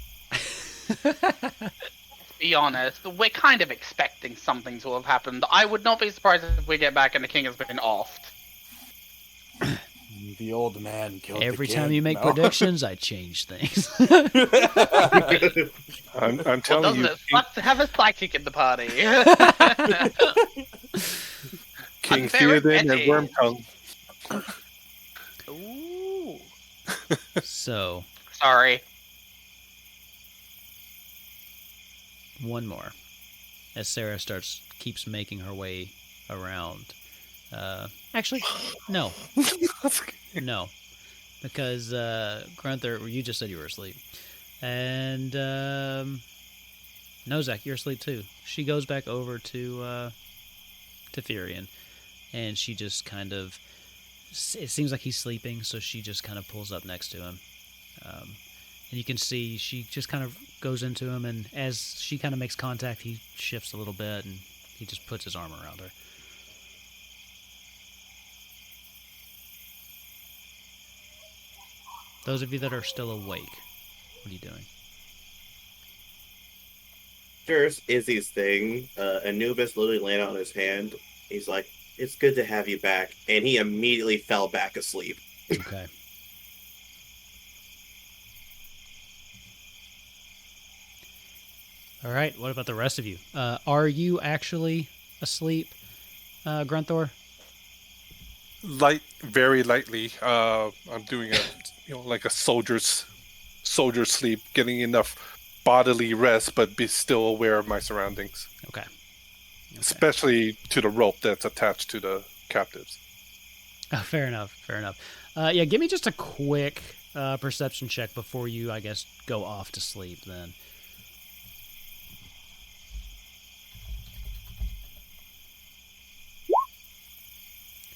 Be honest, we're kind of expecting something to have happened. I would not be surprised if we get back and the king has been offed.
The old man killed
Every
the
time
king.
you make
No.
predictions, I change things.
I'm telling you,
Doesn't it suck to have a psychic in the party?
King
I'm very
Theoden and
petty.
Wormtongue.
Ooh.
So,
Sorry.
one more. As Sarah keeps making her way around. Actually, no. No. Because, Grunther, you just said you were asleep. And, Nozak, you're asleep too. She goes back over to Therian. And she just kind of... It seems like he's sleeping, so she just kind of pulls up next to him. And you can see she just kind of goes into him, and as she kind of makes contact, he shifts a little bit, and he just puts his arm around her. Those of you that are still awake, what are you doing?
Here's Izzy's thing. Anubis literally landed on his hand. He's like, "It's good to have you back," and he immediately fell back asleep.
Okay. All right. What about the rest of you? Are you actually asleep, Grunthor?
Very lightly. I'm doing like a soldier's sleep, getting enough bodily rest, but be still aware of my surroundings,
Okay.
especially to the rope that's attached to the captives.
Oh, fair enough. Fair enough. Yeah, give me just a quick perception check before you, I guess, go off to sleep then.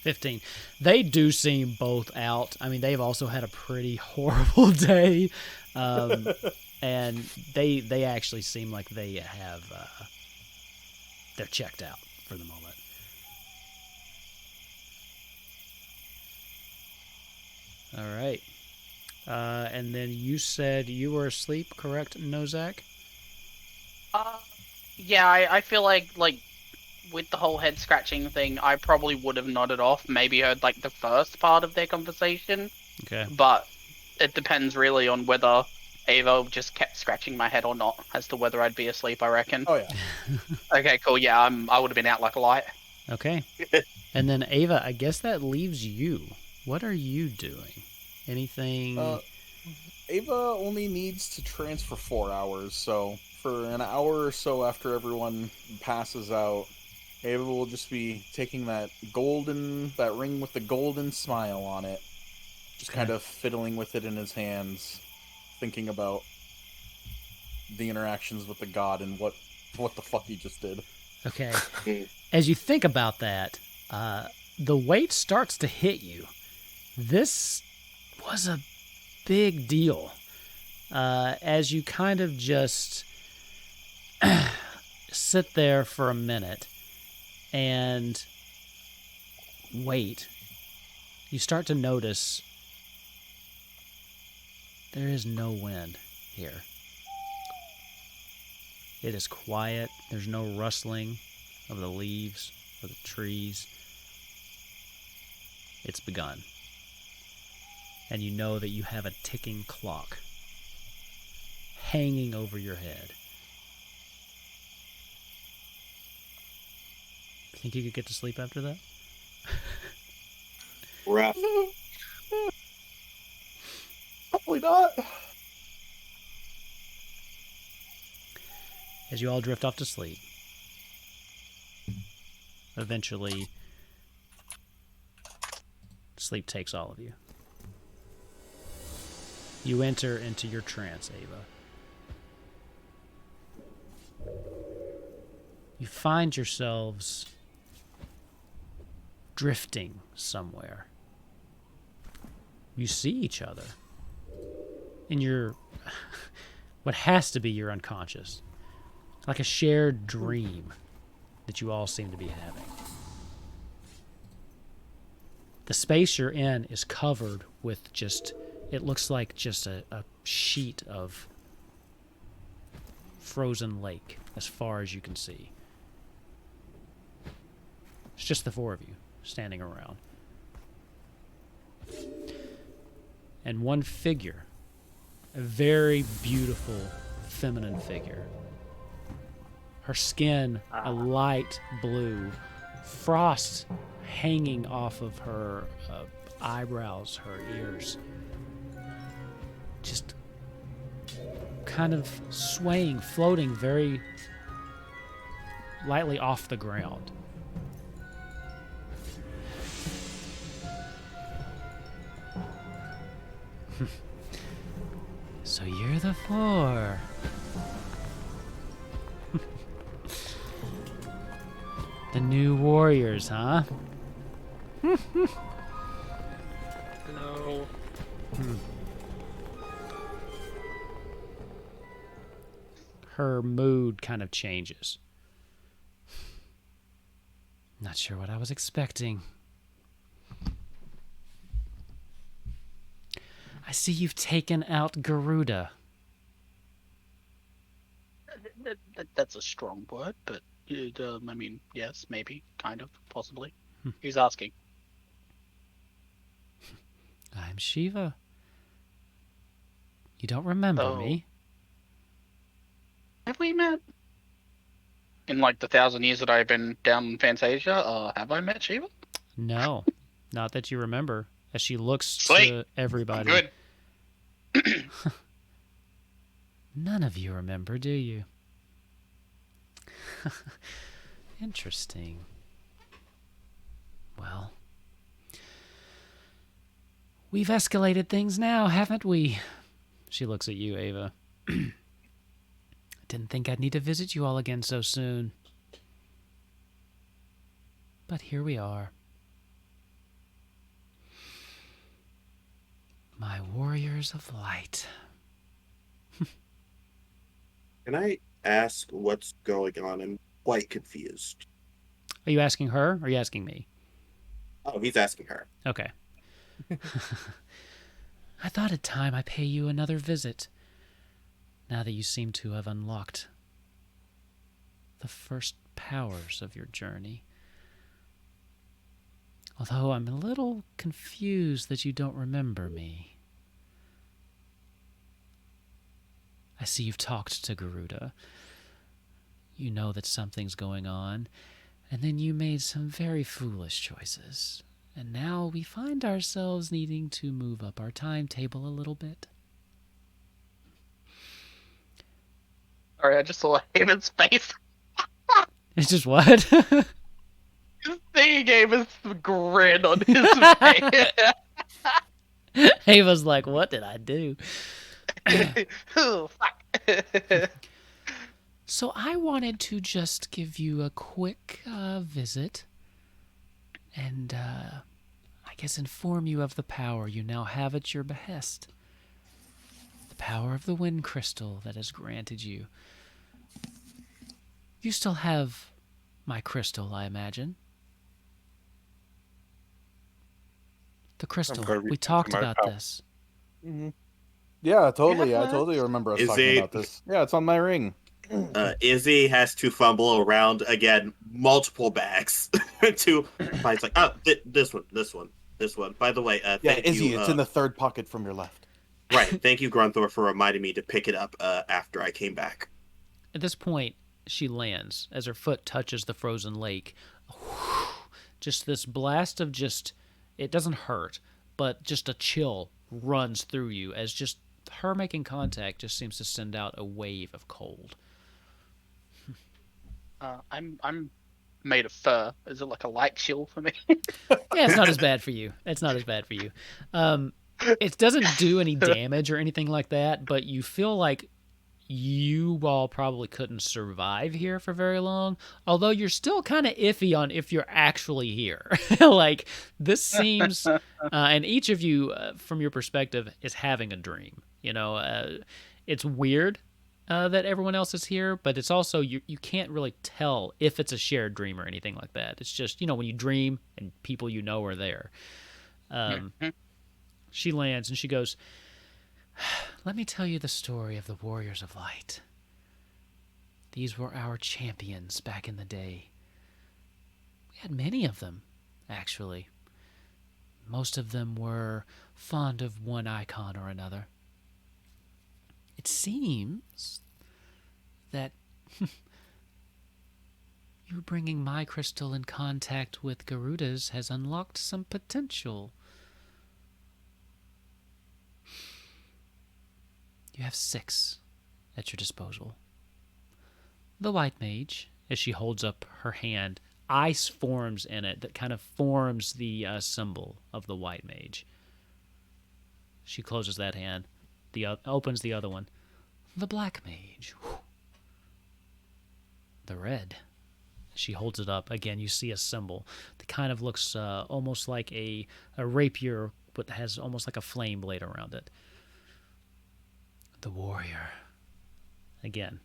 $15. They do seem both out. I mean, they've also had a pretty horrible day, and they actually seem like they have they're checked out for the moment. All right, and then you said you were asleep, correct, Nozak?
Yeah, I feel like with the whole head scratching thing, I probably would have nodded off, maybe heard like the first part of their conversation,
Okay.
but it depends really on whether Ava just kept scratching my head or not, as to whether I'd be asleep, I reckon.
Oh yeah.
Okay, cool, yeah, I would have been out like a light.
Okay. And then Ava, I guess that leaves you. What are you doing? Anything?
Ava only needs to transfer 4 hours, so for an hour or so after everyone passes out, Ava will just be taking that ring with the golden smile on it, just
Okay.
kind of fiddling with it in his hands, thinking about the interactions with the god and what the fuck he just did.
Okay. As you think about that, the weight starts to hit you. This was a big deal. As you kind of just sit there for a minute and wait, you start to notice there is no wind here. It is quiet. There's no rustling of the leaves or the trees. It's begun. And you know that you have a ticking clock hanging over your head. Think you could get to sleep after that?
Rough.
Probably not.
As you all drift off to sleep, eventually sleep takes all of you. You enter into your trance, Ava. You find yourselves drifting somewhere. You see each other in your what has to be your unconscious, like a shared dream that you all seem to be having. The space you're in is covered with it looks like just a sheet of frozen lake as far as you can see. It's just the four of you standing around. And one figure, a very beautiful feminine figure. Her skin a light blue, frost hanging off of her eyebrows, her ears. Just kind of swaying, floating very lightly off the ground. So you're the four. The new warriors, huh?
No.
Her mood kind of changes. Not sure what I was expecting. I see you've taken out Garuda.
That's a strong word, but I mean, yes, maybe, kind of, possibly. Who's asking?
I'm Shiva. You don't remember
Oh,
me?
have we met? In like the 1,000 years that I've been down in Fantasia, have I met Shiva?
No, not that you remember. As she looks
Sweet,
to
I'm
everybody.
good.
None of you remember, do you? Interesting. Well, we've escalated things now, haven't we? She looks at you, Ava. I didn't think I'd need to visit you all again so soon. But here we are. My warriors of light.
Can I ask what's going on? I'm quite confused.
Are you asking her or are you asking me?
Oh, he's asking her.
Okay. I thought it time I pay you another visit, now that you seem to have unlocked the first powers of your journey. Although I'm a little confused that you don't remember me. I see you've talked to Garuda. You know that something's going on, and then you made some very foolish choices. And now we find ourselves needing to move up our timetable a little bit.
Sorry, I just saw Haven's face.
It's just what?
He gave us a grin on his face.
Ava's like, what did I do?
Oh, fuck.
So I wanted to just give you a quick visit and I guess inform you of the power you now have at your behest. The power of the wind crystal that is granted you. You still have my crystal, I imagine. The crystal.
gonna
We
reach
talked
into my
about
pouch.
this.
Mm-hmm. Yeah, totally.
Yeah,
I totally remember us
Is
talking
it-
about this. Yeah, it's on my ring.
Izzy has to fumble around again, multiple bags to find. Like, oh, this one. By the way,
Yeah,
thank
Izzy,
you.
it's in the third pocket from your left.
Right. Thank you, Grunthor, for reminding me to pick it up after I came back.
At this point, she lands as her foot touches the frozen lake. Just this blast of it doesn't hurt, but just a chill runs through you as just her making contact just seems to send out a wave of cold.
I'm made of fur. Is it like a light chill for me?
Yeah, it's not as bad for you. It's not as bad for you. It doesn't do any damage or anything like that, but you feel like you all probably couldn't survive here for very long, although you're still kind of iffy on if you're actually here. Like, this seems, and each of you, from your perspective, is having a dream. It's weird that everyone else is here, but it's also, you can't really tell if it's a shared dream or anything like that. It's just, when you dream and people are there. She lands and she goes, let me tell you the story of the Warriors of Light. These were our champions back in the day. We had many of them, actually. Most of them were fond of one icon or another. It seems that you bringing my crystal in contact with Garuda's has unlocked some potential. You have 6 at your disposal. The White Mage, as she holds up her hand, ice forms in it that kind of forms the symbol of the White Mage. She closes that hand, opens the other one. The Black Mage. The Red. She holds it up. Again, you see a symbol that kind of looks almost like a rapier, but has almost like a flame blade around it. The Warrior. Again,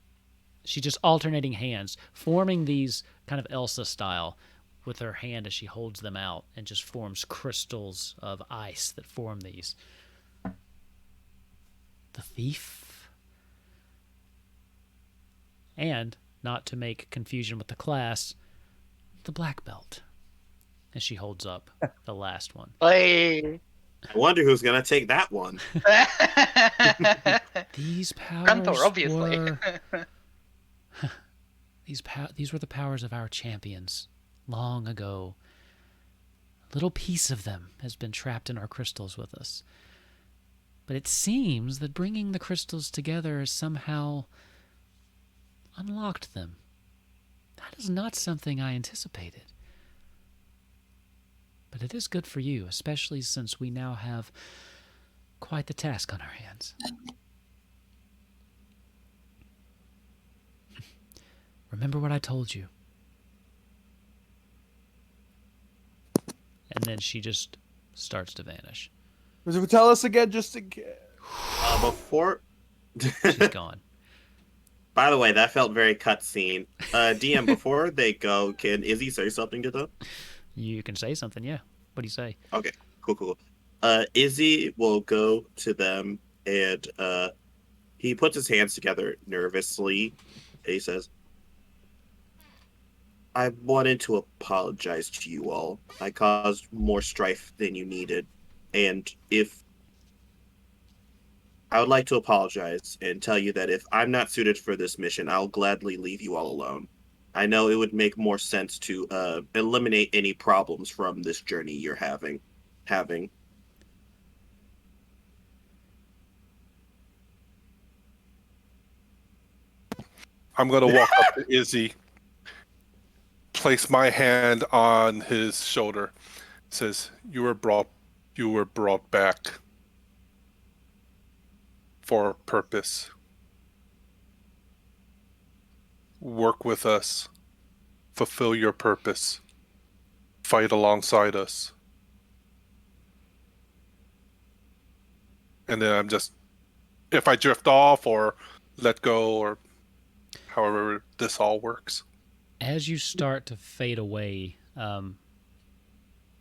she's just alternating hands, forming these kind of Elsa style with her hand as she holds them out and just forms crystals of ice that form these. the thief. And, not to make confusion with the class, the black belt. And she holds up the last one.
Hey.
I wonder who's gonna take that one.
These
Grantor,
powers
obviously.
were... These were the powers of our champions long ago. A little piece of them has been trapped in our crystals with us. But it seems that bringing the crystals together has somehow unlocked them. That is not something I anticipated. But it is good for you, especially since we now have quite the task on our hands. Remember what I told you. And then she just starts to vanish.
Tell us again, just in case.
Before.
She's gone.
By the way, that felt very cutscene. DM, before they go, can Izzy say something to them?
You can say something, yeah. What do you say?
Okay, cool. Izzy will go to them and he puts his hands together nervously. And he says, I wanted to apologize to you all. I caused more strife than you needed. And I would like to apologize and tell you that if I'm not suited for this mission, I'll gladly leave you all alone. I know it would make more sense to eliminate any problems from this journey you're having.
I'm going to walk up to Izzy, place my hand on his shoulder. Says, you were brought back for a purpose. Work with us. Fulfill your purpose. Fight alongside us. And then I'm just, if I drift off or let go or however this all works.
As you start to fade away,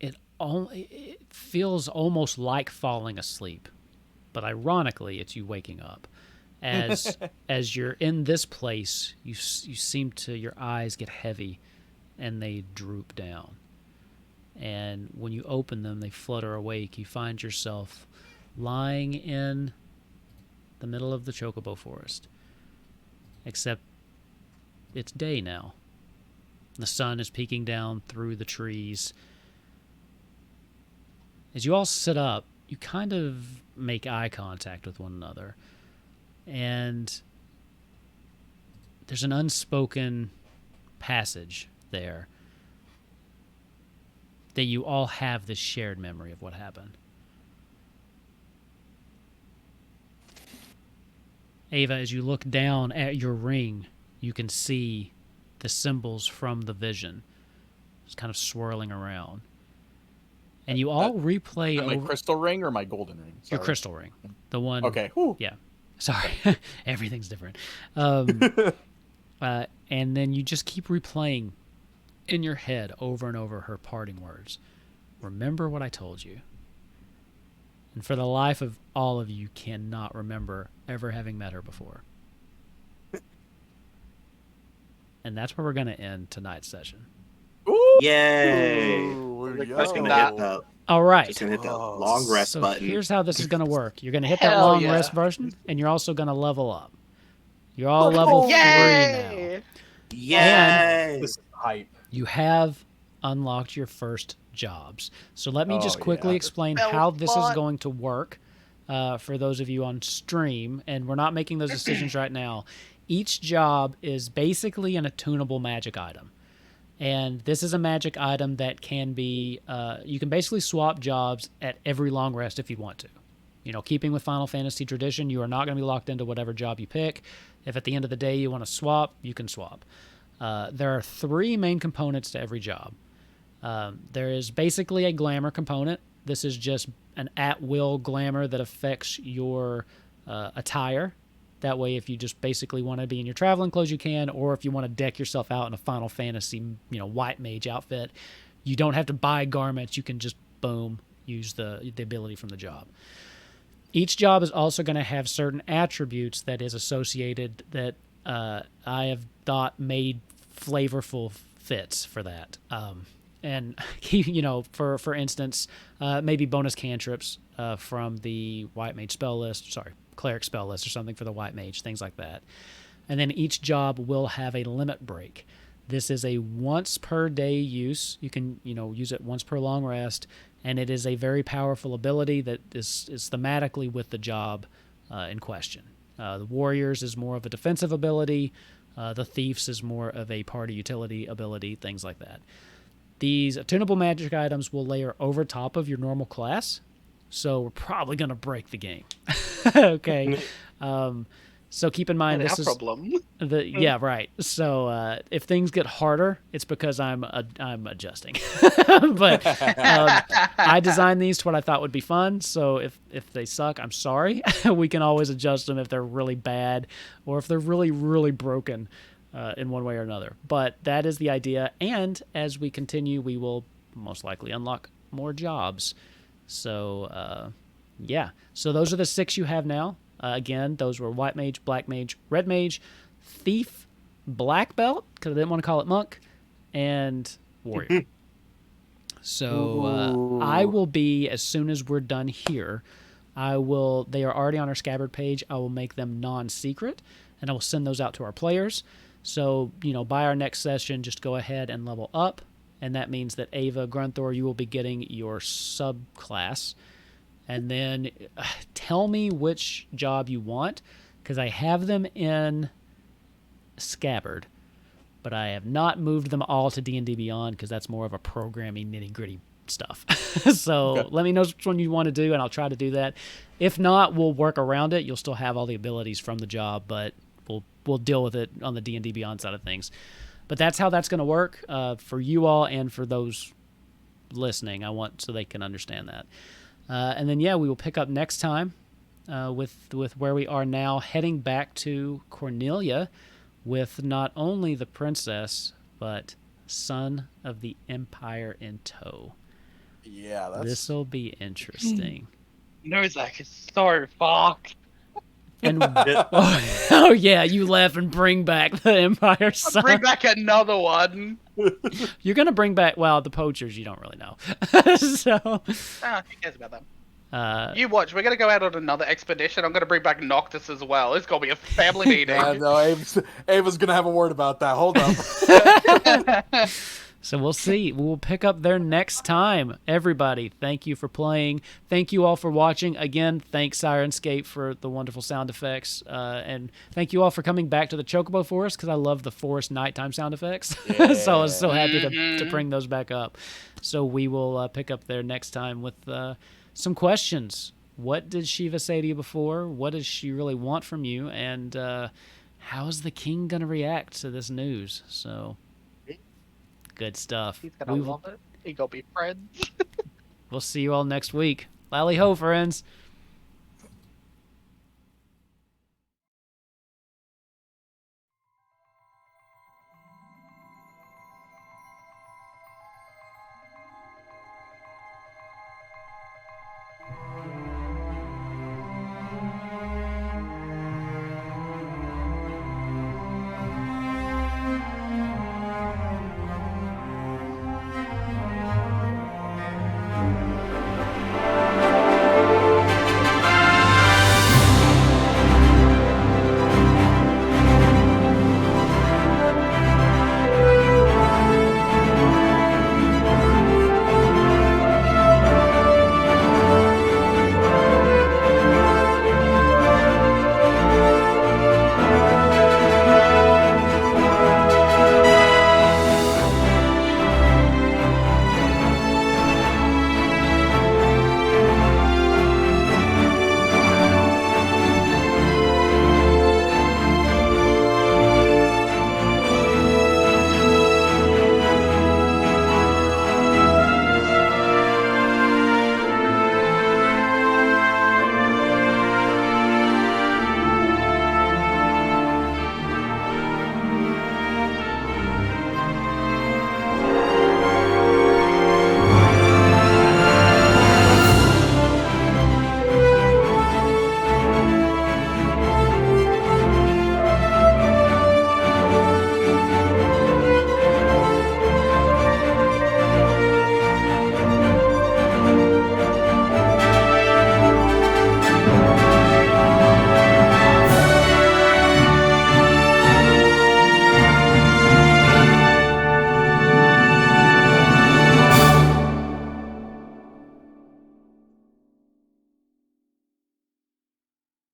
it feels almost like falling asleep. But ironically, it's you waking up. As you're in this place, you seem to, your eyes get heavy and they droop down. And when you open them, they flutter awake. You find yourself lying in the middle of the chocobo forest. Except it's day now. The sun is peeking down through the trees. As you all sit up, you kind of make eye contact with one another. And there's an unspoken passage there that you all have this shared memory of what happened. Ava, as you look down at your ring, you can see the symbols from the vision. It's kind of swirling around. And you all replay
My crystal ring or my golden ring? Sorry.
Your crystal ring. The one...
Okay. Whew.
Yeah. Sorry. Everything's different. And then you just keep replaying in your head over and over her parting words. Remember what I told you. And for the life of all of you, cannot remember ever having met her before. And that's where we're going to end tonight's session.
Ooh,
Yay!
Just
gonna hit that.
All right.
Just gonna hit that long rest
So
button.
here's how this is going to work. You're going to hit that
Hell
long
yeah.
rest version, and you're also going to level up. You're all level 3 now.
Yay!
Yay!
This is hype.
You have unlocked your first jobs. So let me just
Oh,
quickly
yeah.
explain
That was
how this is
fun.
going to work for those of you on stream. And we're not making those decisions right now. Each job is basically an attunable magic item. And this is a magic item that can be, you can basically swap jobs at every long rest if you want to. You know, keeping with Final Fantasy tradition, you are not going to be locked into whatever job you pick. If at the end of the day you want to swap, you can swap. There are 3 main components to every job. There is basically a glamour component. This is just an at-will glamour that affects your attire. That way, if you just basically want to be in your traveling clothes, you can, or if you want to deck yourself out in a Final Fantasy, white mage outfit, you don't have to buy garments. You can just, boom, use the ability from the job. Each job is also going to have certain attributes that is associated that I have thought made flavorful fits for that. And for instance, maybe bonus cantrips from the White Mage spell list. Sorry, Cleric spell list or something for the White Mage, things like that. And then each job will have a limit break. This is a once per day use. You can use it once per long rest, and it is a very powerful ability that is thematically with the job in question. The Warriors is more of a defensive ability. The Thieves is more of a party utility ability, things like that. These attunable magic items will layer over top of your normal class, so we're probably going to break the game. Okay. So keep in mind
Not
this
our
is
problem.
yeah, right. So if things get harder, it's because I'm adjusting. But I designed these to what I thought would be fun. So if they suck, I'm sorry. We can always adjust them if they're really bad or if they're really really broken in one way or another. But that is the idea. And as we continue, we will most likely unlock more jobs. So yeah. So those are the 6 you have now. Again, those were White Mage, Black Mage, Red Mage, Thief, Black Belt, because I didn't want to call it Monk, and Warrior. So I will be, as soon as we're done here, they are already on our Scabard page. I will make them non-secret, and I will send those out to our players. So, by our next session, just go ahead and level up, and that means that Ava, Grunthor, you will be getting your subclass. And then tell me which job you want, because I have them in Scabard, but I have not moved them all to D&D Beyond because that's more of a programming nitty-gritty stuff. So Let me know which one you want to do, and I'll try to do that. If not, we'll work around it. You'll still have all the abilities from the job, but we'll deal with it on the D&D Beyond side of things. But that's how that's going to work for you all and for those listening. I want so they can understand that. And then, we will pick up next time with where we are now, heading back to Cornelia with not only the princess, but son of the Empire in tow.
Yeah,
This will be interesting.
No, Zach is so fucked.
And oh yeah, you left and bring back the Empire son.
Bring back another one.
You're gonna bring back the poachers. You don't really know. So
who cares about them? You watch. We're gonna go out on another expedition. I'm gonna bring back Noctis as well. It's gonna be a family meeting.
No, Ava's gonna have a word about that. Hold up.
So we'll see. We'll pick up there next time. Everybody, thank you for playing. Thank you all for watching. Again, thanks Sirenscape for the wonderful sound effects. And thank you all for coming back to the Chocobo Forest, because I love the forest nighttime sound effects.
Yeah.
So I was so happy to bring those back up. So we will pick up there next time with some questions. What did Shiva say to you before? What does she really want from you? And how is the king going to react to this news? So... good stuff.
He's gonna love it. He gonna be friends.
We'll see you all next week. Lally ho, friends.